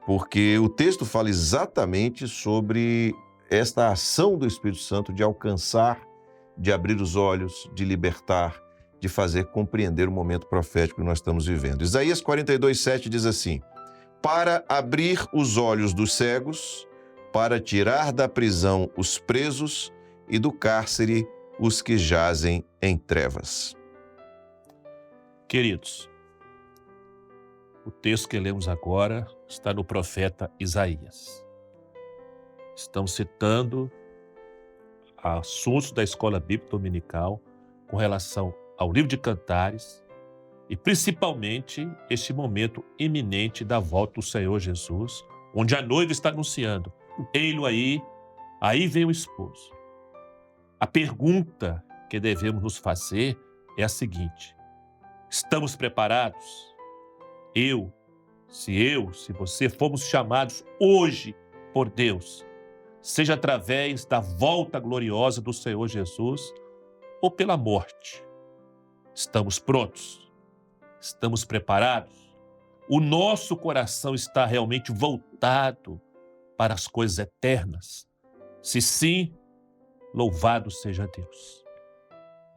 porque o texto fala exatamente sobre esta ação do Espírito Santo de alcançar, de abrir os olhos, de libertar, de fazer compreender o momento profético que nós estamos vivendo. Isaías 42, 7 diz assim: para abrir os olhos dos cegos, para tirar da prisão os presos e do cárcere os que jazem em trevas. Queridos, o texto que lemos agora está no profeta Isaías. Estamos citando assuntos da escola bíblica dominical com relação ao livro de Cantares e principalmente este momento iminente da volta do Senhor Jesus, onde a noiva está anunciando: ei-lo aí vem o esposo. A pergunta que devemos nos fazer é a seguinte: estamos preparados? Se você fomos chamados hoje por Deus, seja através da volta gloriosa do Senhor Jesus ou pela morte, estamos prontos? Estamos preparados? O nosso coração está realmente voltado para as coisas eternas? Se sim, louvado seja Deus.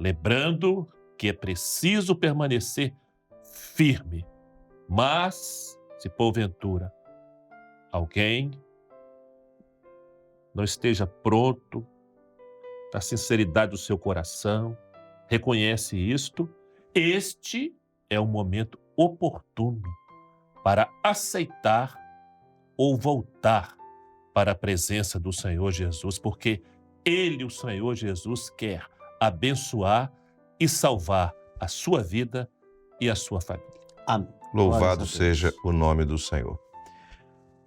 Lembrando que é preciso permanecer firme, mas, se porventura alguém não esteja pronto, da sinceridade do seu coração, reconhece isto, este é o momento oportuno para aceitar ou voltar para a presença do Senhor Jesus, porque Ele, o Senhor Jesus, quer abençoar e salvar a sua vida e a sua família. Amém. Louvado Glórias a Deus. seja o nome do Senhor.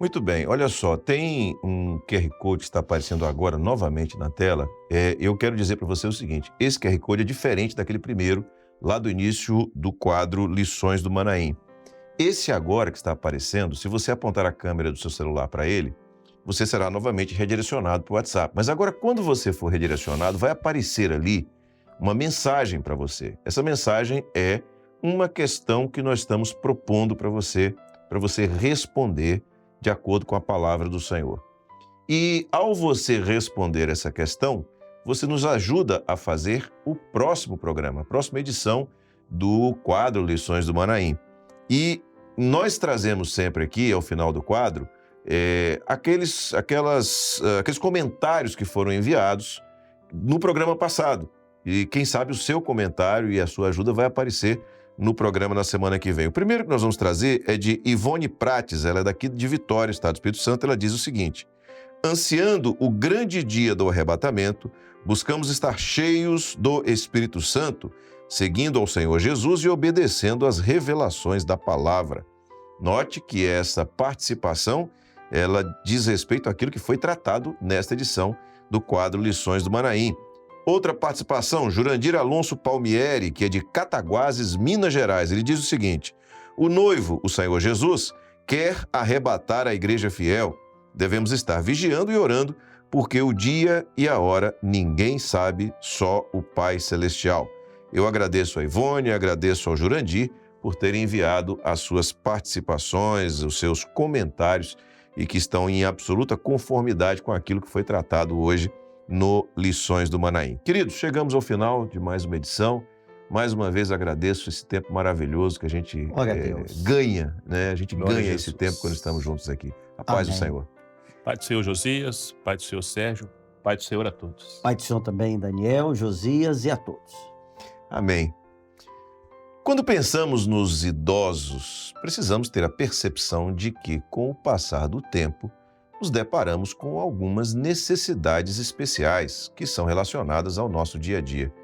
Muito bem, olha só, tem um QR Code que está aparecendo agora novamente na tela. Eu quero dizer para você o seguinte: esse QR Code é diferente daquele primeiro, lá do início do quadro Lições do Manaim. Esse agora que está aparecendo, se você apontar a câmera do seu celular para ele, você será novamente redirecionado para o WhatsApp. Mas agora, quando você for redirecionado, vai aparecer ali uma mensagem para você. Essa mensagem é uma questão que nós estamos propondo para você responder de acordo com a palavra do Senhor. E ao você responder essa questão, você nos ajuda a fazer o próximo programa, a próxima edição do quadro Lições do Manaim. E nós trazemos sempre aqui, ao final do quadro, aqueles comentários que foram enviados no programa passado. E quem sabe o seu comentário e a sua ajuda vai aparecer no programa na semana que vem. O primeiro que nós vamos trazer é de Ivone Prates, ela é daqui de Vitória, Estado do Espírito Santo. Ela diz o seguinte: ansiando o grande dia do arrebatamento, buscamos estar cheios do Espírito Santo, seguindo ao Senhor Jesus e obedecendo às revelações da palavra. Note que essa participação, ela diz respeito àquilo que foi tratado nesta edição do quadro Lições do Manaim. Outra participação, Jurandir Alonso Palmieri, que é de Cataguases, Minas Gerais. Ele diz o seguinte: o noivo, o Senhor Jesus, quer arrebatar a igreja fiel. Devemos estar vigiando e orando, porque o dia e a hora ninguém sabe, só o Pai Celestial. Eu agradeço a Ivone, agradeço ao Jurandir por terem enviado as suas participações, os seus comentários e que estão em absoluta conformidade com aquilo que foi tratado hoje no Lições do Manaim. Queridos, chegamos ao final de mais uma edição. Mais uma vez agradeço esse tempo maravilhoso que a gente ganha, né? A gente Glória a ganha esse Jesus. tempo quando estamos juntos aqui. A paz do Amém. Senhor. Pai do Senhor Josias, Pai do Senhor Sérgio, Pai do Senhor a todos. Pai do Senhor também, Daniel, Josias e a todos. Amém. Quando pensamos nos idosos, precisamos ter a percepção de que, com o passar do tempo, nos deparamos com algumas necessidades especiais que são relacionadas ao nosso dia a dia.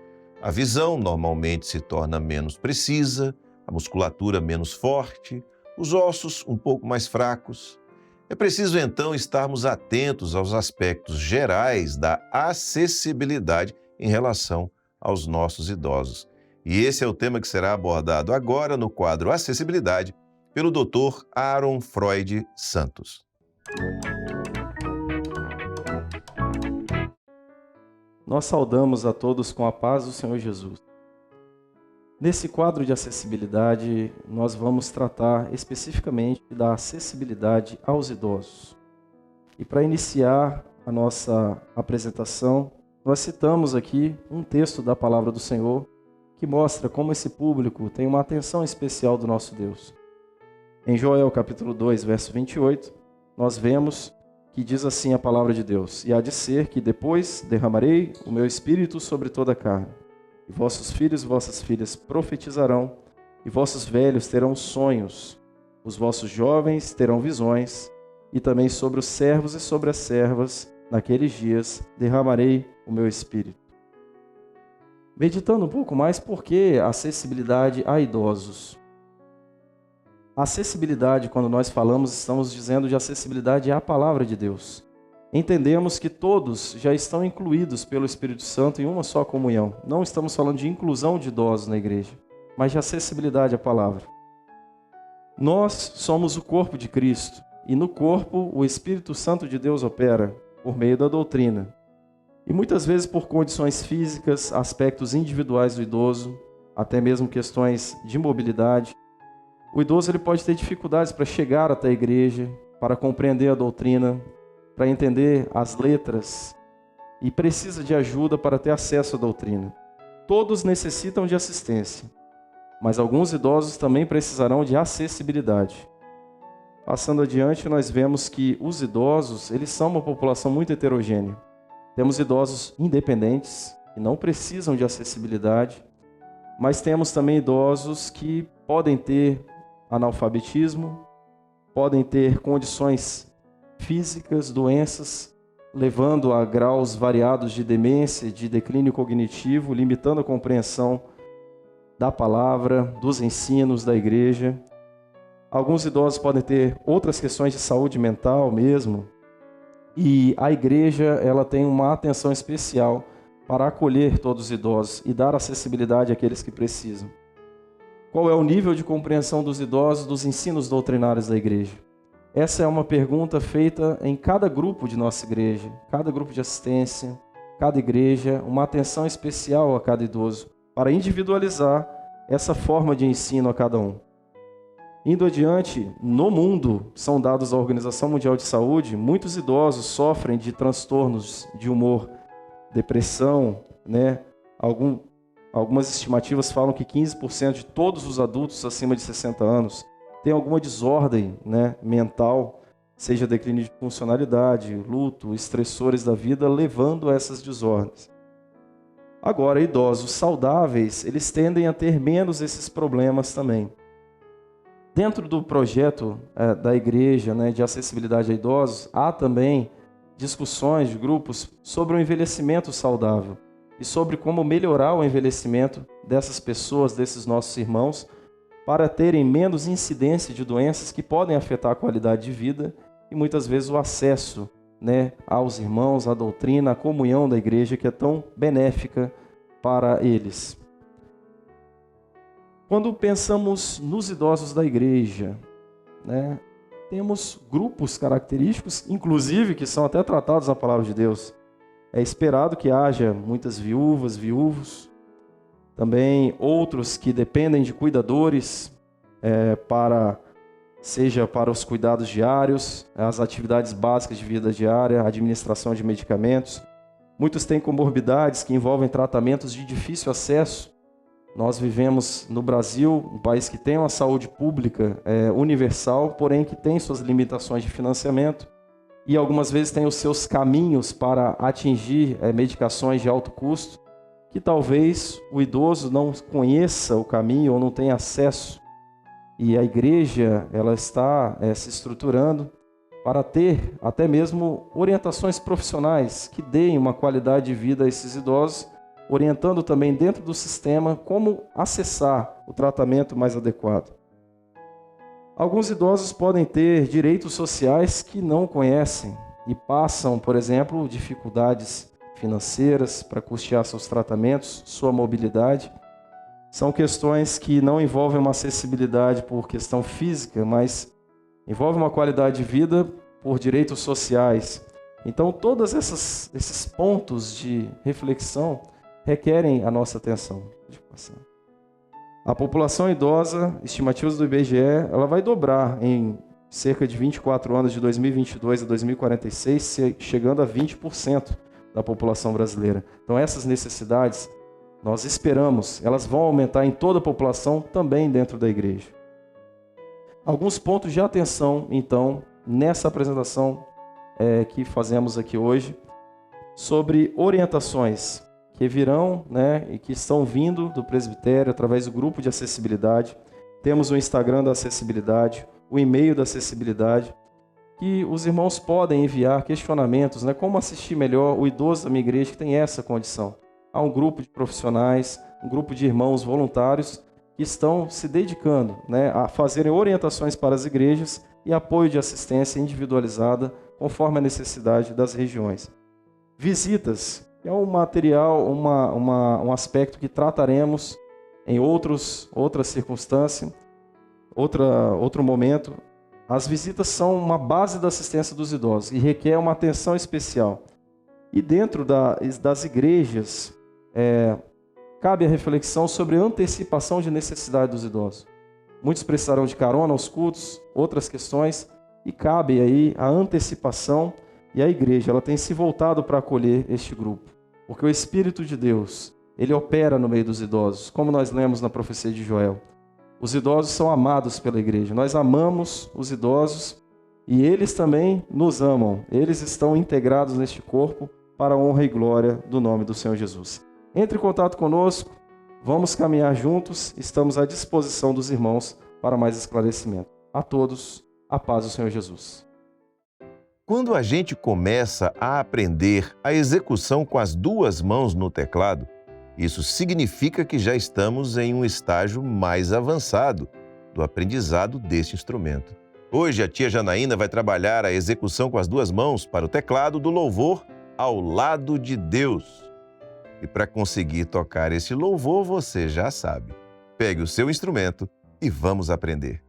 A visão normalmente se torna menos precisa, a musculatura menos forte, os ossos um pouco mais fracos. É preciso, então, estarmos atentos aos aspectos gerais da acessibilidade em relação aos nossos idosos. E esse é o tema que será abordado agora no quadro Acessibilidade pelo Dr. Aaron Freud Santos. Nós saudamos a todos com a paz do Senhor Jesus. Nesse quadro de acessibilidade, nós vamos tratar especificamente da acessibilidade aos idosos. E para iniciar a nossa apresentação, nós citamos aqui um texto da Palavra do Senhor que mostra como esse público tem uma atenção especial do nosso Deus. Em Joel capítulo 2, verso 28, nós vemos que diz assim a Palavra de Deus: e há de ser que depois derramarei o meu espírito sobre toda a carne. E vossos filhos e vossas filhas profetizarão, e vossos velhos terão sonhos, os vossos jovens terão visões, e também sobre os servos e sobre as servas, naqueles dias, derramarei o meu espírito. Meditando um pouco mais, por que acessibilidade a idosos? A acessibilidade, quando nós falamos, estamos dizendo de acessibilidade à palavra de Deus. Entendemos que todos já estão incluídos pelo Espírito Santo em uma só comunhão. Não estamos falando de inclusão de idosos na igreja, mas de acessibilidade à palavra. Nós somos o corpo de Cristo, e no corpo o Espírito Santo de Deus opera por meio da doutrina. E muitas vezes por condições físicas, aspectos individuais do idoso, até mesmo questões de mobilidade, o idoso ele pode ter dificuldades para chegar até a igreja, para compreender a doutrina, para entender as letras e precisa de ajuda para ter acesso à doutrina. Todos necessitam de assistência, mas alguns idosos também precisarão de acessibilidade. Passando adiante, nós vemos que os idosos, eles são uma população muito heterogênea. Temos idosos independentes, que não precisam de acessibilidade, mas temos também idosos que podem ter analfabetismo, podem ter condições físicas, doenças, levando a graus variados de demência, de declínio cognitivo, limitando a compreensão da palavra, dos ensinos da igreja. Alguns idosos podem ter outras questões de saúde mental mesmo, e a igreja ela tem uma atenção especial para acolher todos os idosos e dar acessibilidade àqueles que precisam. Qual é o nível de compreensão dos idosos dos ensinos doutrinários da igreja? Essa é uma pergunta feita em cada grupo de nossa igreja, cada grupo de assistência, cada igreja, uma atenção especial a cada idoso, para individualizar essa forma de ensino a cada um. Indo adiante, no mundo, são dados à Organização Mundial de Saúde, muitos idosos sofrem de transtornos de humor, depressão, né? Algumas estimativas falam que 15% de todos os adultos acima de 60 anos têm alguma desordem, né, mental, seja declínio de funcionalidade, luto, estressores da vida, levando a essas desordens. Agora, idosos saudáveis, eles tendem a ter menos esses problemas também. Dentro do projeto da igreja, né, de acessibilidade a idosos, há também discussões de grupos sobre o envelhecimento saudável e sobre como melhorar o envelhecimento dessas pessoas, desses nossos irmãos, para terem menos incidência de doenças que podem afetar a qualidade de vida e muitas vezes o acesso né, aos irmãos, a doutrina, a comunhão da igreja, que é tão benéfica para eles. Quando pensamos nos idosos da igreja, né, temos grupos característicos, inclusive, que são até tratados na palavra de Deus. É esperado que haja muitas viúvas, viúvos, também outros que dependem de cuidadores, seja para os cuidados diários, as atividades básicas de vida diária, a administração de medicamentos. Muitos têm comorbidades que envolvem tratamentos de difícil acesso. Nós vivemos no Brasil, um país que tem uma saúde pública universal, porém que tem suas limitações de financiamento e algumas vezes tem os seus caminhos para atingir medicações de alto custo, que talvez o idoso não conheça o caminho ou não tenha acesso. E a igreja, ela está se estruturando para ter até mesmo orientações profissionais que deem uma qualidade de vida a esses idosos, orientando também dentro do sistema como acessar o tratamento mais adequado. Alguns idosos podem ter direitos sociais que não conhecem e passam, por exemplo, dificuldades financeiras para custear seus tratamentos, sua mobilidade. São questões que não envolvem uma acessibilidade por questão física, mas envolvem uma qualidade de vida por direitos sociais. Então, todos esses pontos de reflexão requerem a nossa atenção. A população idosa, estimativas do IBGE, ela vai dobrar em cerca de 24 anos, de 2022 a 2046, chegando a 20% da população brasileira. Então, essas necessidades, nós esperamos, elas vão aumentar em toda a população, também dentro da igreja. Alguns pontos de atenção, então, nessa apresentação que fazemos aqui hoje, sobre orientações que virão, né, e que estão vindo do presbitério através do grupo de acessibilidade. Temos o Instagram da acessibilidade, o e-mail da acessibilidade, que os irmãos podem enviar questionamentos, né, como assistir melhor o idoso da minha igreja que tem essa condição. Há um grupo de profissionais, um grupo de irmãos voluntários que estão se dedicando, né, a fazerem orientações para as igrejas e apoio de assistência individualizada conforme a necessidade das regiões. Visitas, que é um material, um aspecto que trataremos em outras circunstâncias, outro momento. As visitas são uma base da assistência dos idosos e requer uma atenção especial. E dentro das igrejas, cabe a reflexão sobre a antecipação de necessidade dos idosos. Muitos precisarão de carona aos cultos, outras questões, e cabe aí a antecipação, e a igreja ela tem se voltado para acolher este grupo. Porque o Espírito de Deus, ele opera no meio dos idosos, como nós lemos na profecia de Joel. Os idosos são amados pela igreja, nós amamos os idosos e eles também nos amam. Eles estão integrados neste corpo para a honra e glória do nome do Senhor Jesus. Entre em contato conosco, vamos caminhar juntos, estamos à disposição dos irmãos para mais esclarecimento. A todos, a paz do Senhor Jesus. Quando a gente começa a aprender a execução com as duas mãos no teclado, isso significa que já estamos em um estágio mais avançado do aprendizado deste instrumento. Hoje a tia Janaína vai trabalhar a execução com as duas mãos para o teclado do louvor Ao Lado de Deus. E para conseguir tocar esse louvor, você já sabe. Pegue o seu instrumento e vamos aprender.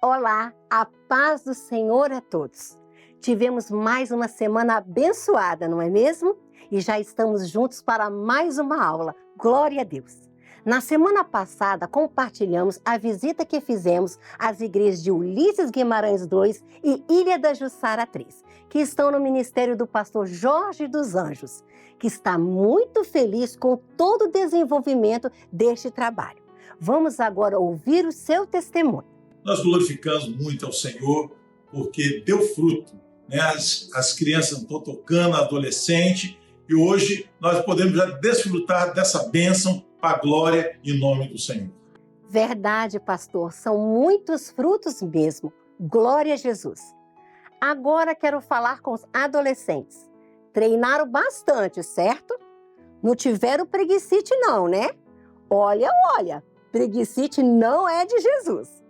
Olá, a paz do Senhor a todos. Tivemos mais uma semana abençoada, não é mesmo? E já estamos juntos para mais uma aula. Glória a Deus! Na semana passada, compartilhamos a visita que fizemos às igrejas de Ulisses Guimarães II e Ilha da Jussara III, que estão no ministério do pastor Jorge dos Anjos, que está muito feliz com todo o desenvolvimento deste trabalho. Vamos agora ouvir o seu testemunho. Nós glorificamos muito ao Senhor porque deu fruto, né? As crianças estão tocando, adolescente, e hoje nós podemos já desfrutar dessa bênção para a glória e nome do Senhor. Verdade, pastor, são muitos frutos mesmo. Glória a Jesus. Agora quero falar com os adolescentes. Treinaram bastante, certo? Não tiveram preguicite não, né? Olha, preguicite não é de Jesus.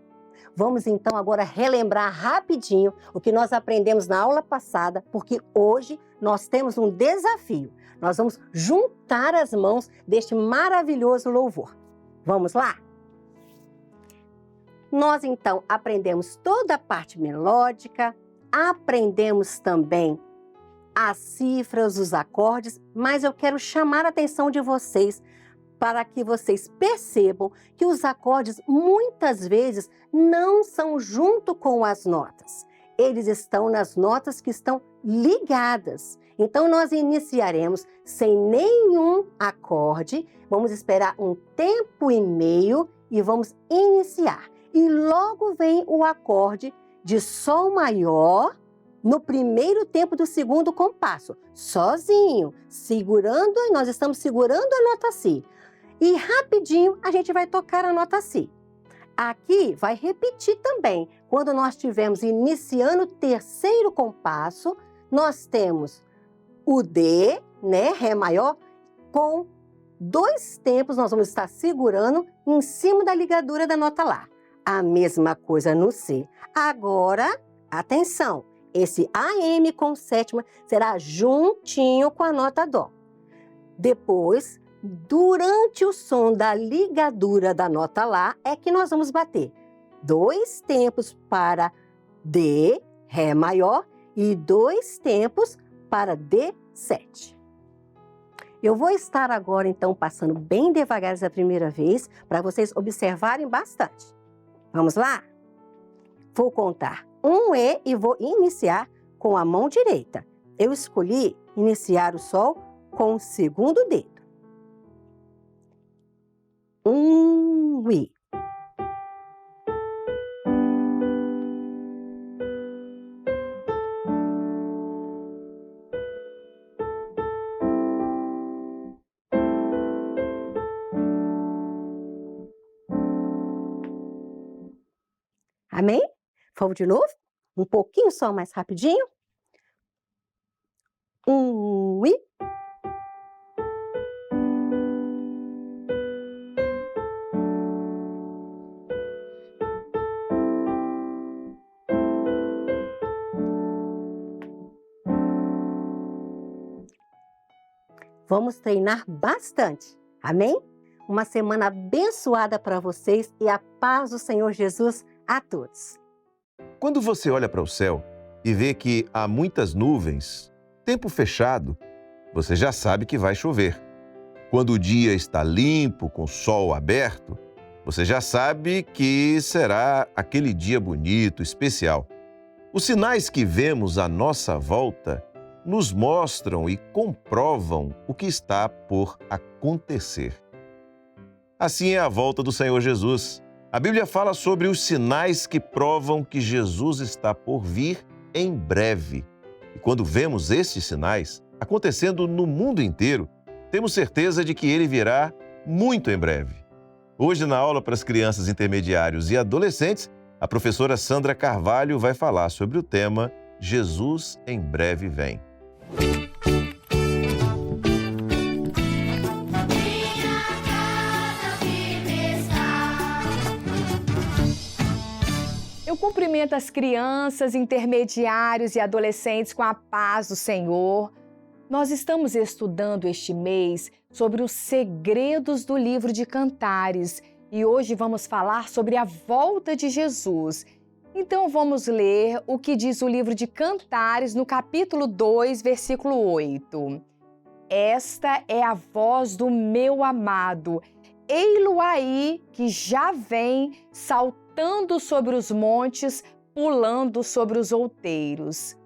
Vamos então agora relembrar rapidinho o que nós aprendemos na aula passada, porque hoje nós temos um desafio. Nós vamos juntar as mãos deste maravilhoso louvor. Vamos lá? Nós então aprendemos toda a parte melódica, aprendemos também as cifras, os acordes, mas eu quero chamar a atenção de vocês para que vocês percebam que os acordes muitas vezes não são junto com as notas. Eles estão nas notas que estão ligadas. Então nós iniciaremos sem nenhum acorde, vamos esperar um tempo e meio e vamos iniciar. E logo vem o acorde de Sol maior no primeiro tempo do segundo compasso, sozinho, segurando, nós estamos segurando a nota Si. E rapidinho a gente vai tocar a nota Si. Aqui vai repetir também. Quando nós estivermos iniciando o terceiro compasso, nós temos o D, né, Ré maior, com 2 tempos nós vamos estar segurando em cima da ligadura da nota Lá. A mesma coisa no C. Agora, atenção, esse AM com sétima será juntinho com a nota Dó. Depois, durante o som da ligadura da nota Lá, é que nós vamos bater 2 tempos para D, Ré maior, e 2 tempos para D7. Eu vou estar agora, então, passando bem devagar essa primeira vez, para vocês observarem bastante. Vamos lá? Vou contar 1 e vou iniciar com a mão direita. Eu escolhi iniciar o Sol com o segundo dedo. 1 e. Amém? Vamos de novo? Um pouquinho só mais rapidinho. 1 e. Vamos treinar bastante. Amém? Uma semana abençoada para vocês e a paz do Senhor Jesus a todos. Quando você olha para o céu e vê que há muitas nuvens, tempo fechado, você já sabe que vai chover. Quando o dia está limpo, com o sol aberto, você já sabe que será aquele dia bonito, especial. Os sinais que vemos à nossa volta nos mostram e comprovam o que está por acontecer. Assim é a volta do Senhor Jesus. A Bíblia fala sobre os sinais que provam que Jesus está por vir em breve. E quando vemos estes sinais acontecendo no mundo inteiro, temos certeza de que ele virá muito em breve. Hoje, na aula para as crianças intermediários e adolescentes, a professora Sandra Carvalho vai falar sobre o tema Jesus em breve vem. Eu cumprimento as crianças, intermediários e adolescentes com a paz do Senhor. Nós estamos estudando este mês sobre os segredos do livro de Cantares e hoje vamos falar sobre a volta de Jesus. Então vamos ler o que diz o livro de Cantares no capítulo 2, versículo 8. Esta é a voz do meu amado, ei-lo aí que já vem saltando sobre os montes, pulando sobre os outeiros.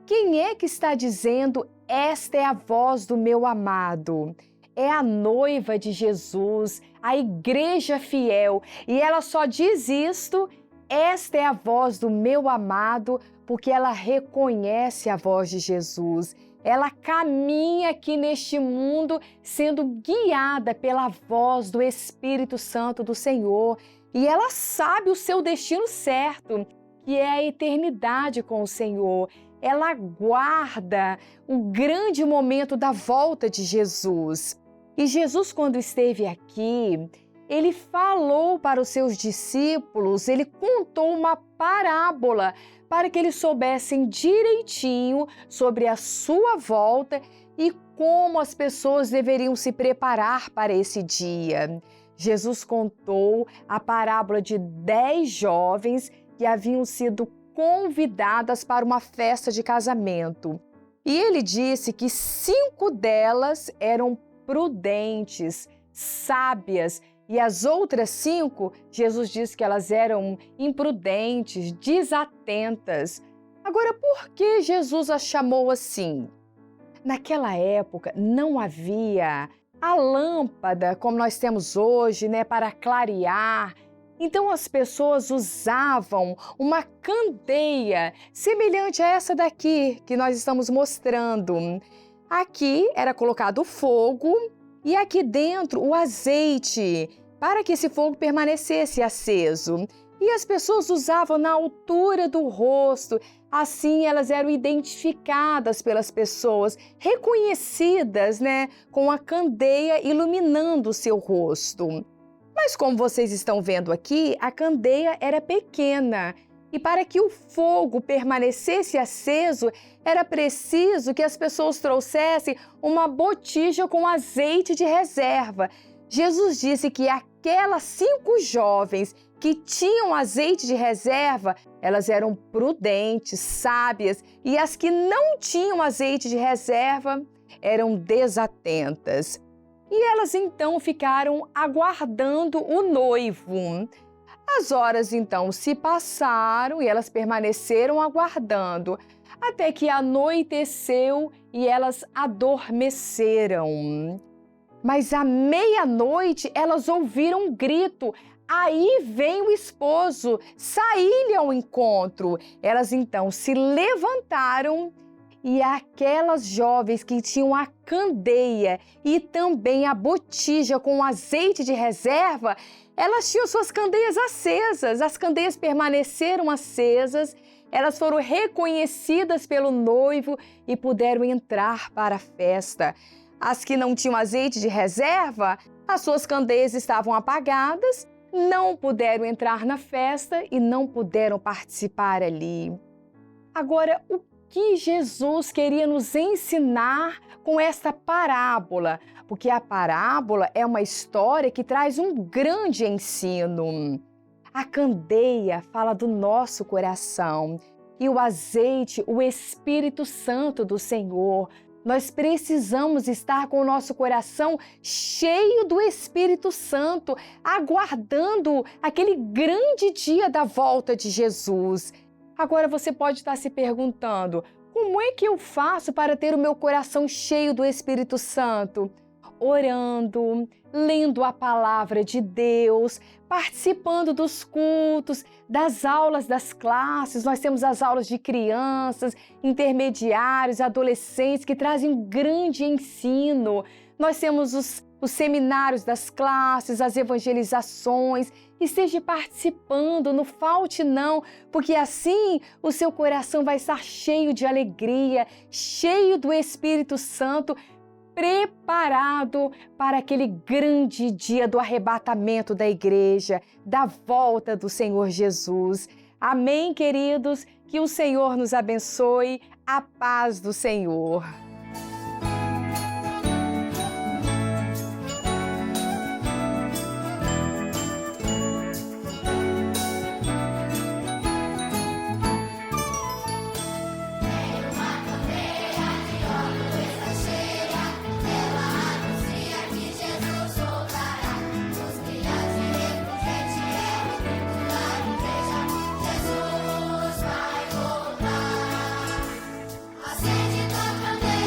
Quem é que está dizendo, esta é a voz do meu amado? É a noiva de Jesus, a igreja fiel. E ela só diz isto, esta é a voz do meu amado, porque ela reconhece a voz de Jesus. Ela caminha aqui neste mundo sendo guiada pela voz do Espírito Santo do Senhor. E ela sabe o seu destino certo, que é a eternidade com o Senhor. Ela aguarda o grande momento da volta de Jesus. E Jesus, quando esteve aqui, ele falou para os seus discípulos, ele contou uma parábola para que eles soubessem direitinho sobre a sua volta e como as pessoas deveriam se preparar para esse dia. Jesus contou a parábola de 10 jovens que haviam sido convidadas para uma festa de casamento. E ele disse que 5 delas eram prudentes, sábias, e as outras 5, Jesus disse que elas eram imprudentes, desatentas. Agora, por que Jesus as chamou assim? Naquela época não havia a lâmpada como nós temos hoje, né, para clarear. Então as pessoas usavam uma candeia semelhante a essa daqui que nós estamos mostrando. Aqui era colocado o fogo e aqui dentro o azeite, para que esse fogo permanecesse aceso. E as pessoas usavam na altura do rosto, assim elas eram identificadas pelas pessoas, reconhecidas, né, com a candeia iluminando o seu rosto. Mas como vocês estão vendo aqui, a candeia era pequena e para que o fogo permanecesse aceso, era preciso que as pessoas trouxessem uma botija com azeite de reserva. Jesus disse que aquelas 5 jovens que tinham azeite de reserva, elas eram prudentes, sábias, e as que não tinham azeite de reserva eram desatentas. E elas então ficaram aguardando o noivo. As horas então se passaram e elas permaneceram aguardando, até que anoiteceu e elas adormeceram. Mas à meia-noite elas ouviram um grito: aí vem o esposo, saí-lhe ao encontro. Elas então se levantaram e aquelas jovens que tinham a candeia e também a botija com azeite de reserva, elas tinham suas candeias acesas. As candeias permaneceram acesas, elas foram reconhecidas pelo noivo e puderam entrar para a festa. As que não tinham azeite de reserva, as suas candeias estavam apagadas, não puderam entrar na festa e não puderam participar ali. Agora, o que Jesus queria nos ensinar com esta parábola? Porque a parábola é uma história que traz um grande ensino. A candeia fala do nosso coração e o azeite, o Espírito Santo do Senhor. Nós precisamos estar com o nosso coração cheio do Espírito Santo, aguardando aquele grande dia da volta de Jesus. Agora você pode estar se perguntando, como é que eu faço para ter o meu coração cheio do Espírito Santo? Orando, lendo a palavra de Deus, participando dos cultos, das aulas das classes. Nós temos as aulas de crianças, intermediários, adolescentes que trazem um grande ensino. Nós temos os seminários das classes, as evangelizações. Esteja participando, não falte não, porque assim o seu coração vai estar cheio de alegria, cheio do Espírito Santo, preparado para aquele grande dia do arrebatamento da igreja, da volta do Senhor Jesus. Amém, queridos? Que o Senhor nos abençoe. A paz do Senhor. Acende tua candeia.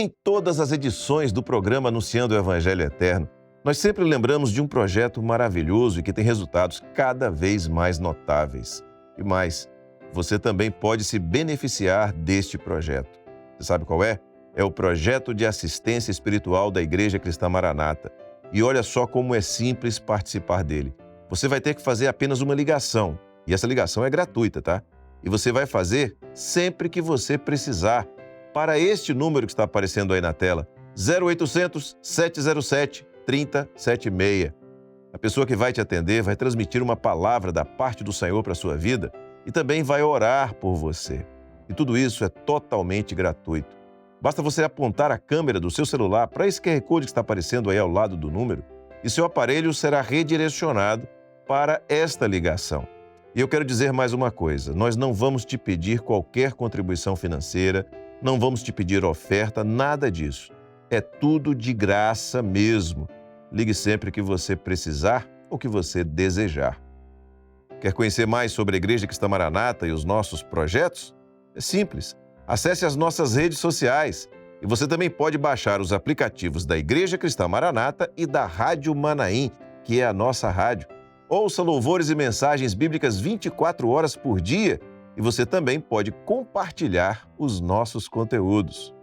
Em todas as edições do programa Anunciando o Evangelho Eterno, nós sempre lembramos de um projeto maravilhoso e que tem resultados cada vez mais notáveis. E mais, você também pode se beneficiar deste projeto. Você sabe qual é? É o projeto de assistência espiritual da Igreja Cristã Maranata. E olha só como é simples participar dele. Você vai ter que fazer apenas uma ligação. E essa ligação é gratuita, tá? E você vai fazer sempre que você precisar. Para este número que está aparecendo aí na tela, 0800 707 3076. A pessoa que vai te atender vai transmitir uma palavra da parte do Senhor para a sua vida e também vai orar por você. E tudo isso é totalmente gratuito. Basta você apontar a câmera do seu celular para esse QR Code que está aparecendo aí ao lado do número e seu aparelho será redirecionado para esta ligação. E eu quero dizer mais uma coisa, nós não vamos te pedir qualquer contribuição financeira, não vamos te pedir oferta, nada disso. É tudo de graça mesmo. Ligue sempre que você precisar ou que você desejar. Quer conhecer mais sobre a Igreja Cristã Maranata e os nossos projetos? É simples. Acesse as nossas redes sociais e você também pode baixar os aplicativos da Igreja Cristã Maranata e da Rádio Manaim, que é a nossa rádio. Ouça louvores e mensagens bíblicas 24 horas por dia e você também pode compartilhar os nossos conteúdos.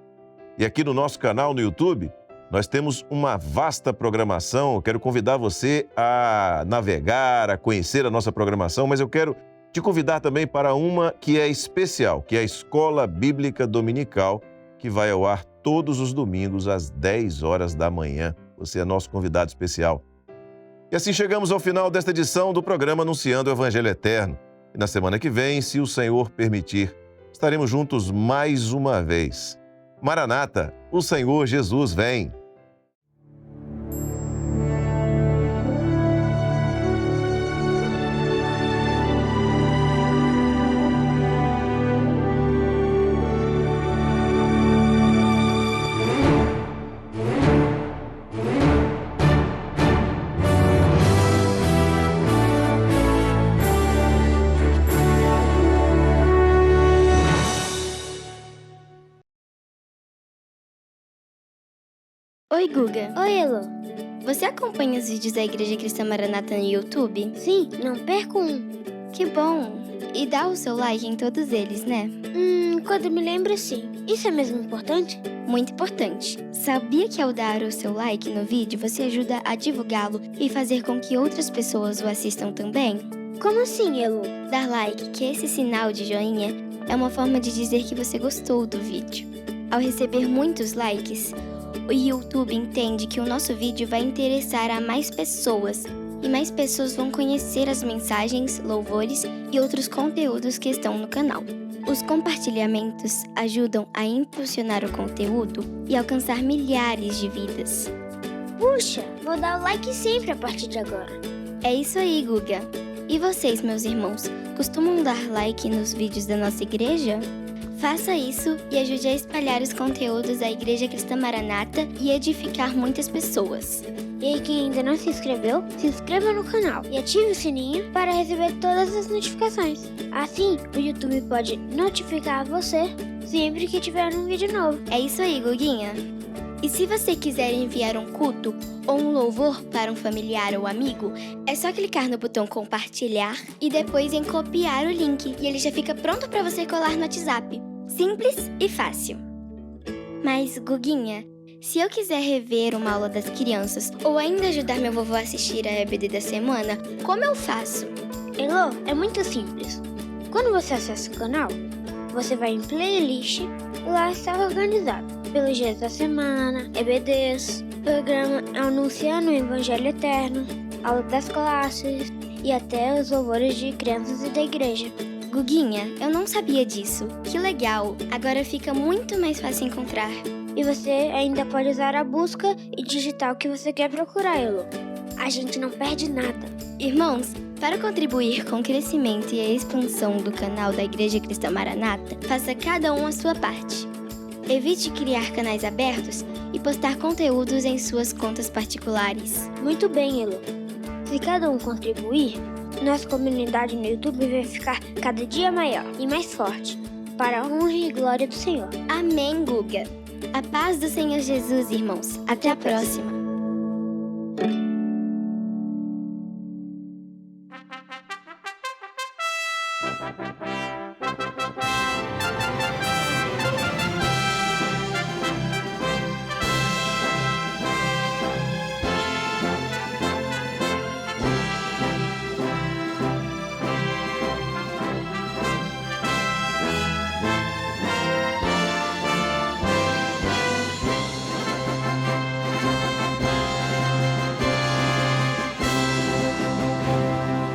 E aqui no nosso canal no YouTube, nós temos uma vasta programação. Eu quero convidar você a navegar, a conhecer a nossa programação, mas eu quero te convidar também para uma que é especial, que é a Escola Bíblica Dominical, que vai ao ar todos os domingos às 10 horas da manhã. Você é nosso convidado especial. E assim chegamos ao final desta edição do programa Anunciando o Evangelho Eterno. E na semana que vem, se o Senhor permitir, estaremos juntos mais uma vez. Maranata, o Senhor Jesus vem! Oi, Guga. Oi, Elo. Você acompanha os vídeos da Igreja Cristã Maranata no YouTube? Sim, não perco um. Que bom. E dá o seu like em todos eles, né? Quando me lembro, sim. Isso é mesmo importante? Muito importante. Sabia que ao dar o seu like no vídeo, você ajuda a divulgá-lo e fazer com que outras pessoas o assistam também? Como assim, Elo? Dar like, que esse sinal de joinha é uma forma de dizer que você gostou do vídeo. Ao receber muitos likes, o YouTube entende que o nosso vídeo vai interessar a mais pessoas e mais pessoas vão conhecer as mensagens, louvores e outros conteúdos que estão no canal. Os compartilhamentos ajudam a impulsionar o conteúdo e alcançar milhares de vidas. Puxa, vou dar o like sempre a partir de agora. É isso aí, Guga. E vocês, meus irmãos, costumam dar like nos vídeos da nossa igreja? Faça isso e ajude a espalhar os conteúdos da Igreja Cristã Maranata e edificar muitas pessoas. E aí, quem ainda não se inscreveu, se inscreva no canal e ative o sininho para receber todas as notificações. Assim, o YouTube pode notificar você sempre que tiver um vídeo novo. É isso aí, Guguinha. E se você quiser enviar um culto ou um louvor para um familiar ou amigo, é só clicar no botão compartilhar e depois em copiar o link e ele já fica pronto para você colar no WhatsApp. Simples e fácil. Mas, Guguinha, se eu quiser rever uma aula das crianças ou ainda ajudar meu vovô a assistir a EBD da semana, como eu faço? Elô, é muito simples. Quando você acessa o canal, você vai em playlist e lá está organizado pelos dias da semana, EBDs, programa Anunciando o Evangelho Eterno, aula das classes e até os louvores de crianças e da igreja. Guguinha, eu não sabia disso. Que legal! Agora fica muito mais fácil encontrar. E você ainda pode usar a busca e digitar o que você quer procurar, Elo. A gente não perde nada. Irmãos, para contribuir com o crescimento e a expansão do canal da Igreja Cristã Maranata, faça cada um a sua parte. Evite criar canais abertos e postar conteúdos em suas contas particulares. Muito bem, Elo. Se cada um contribuir, nossa comunidade no YouTube vai ficar cada dia maior e mais forte, para a honra e glória do Senhor. Amém, Guga! A paz do Senhor Jesus, irmãos. Até a próxima.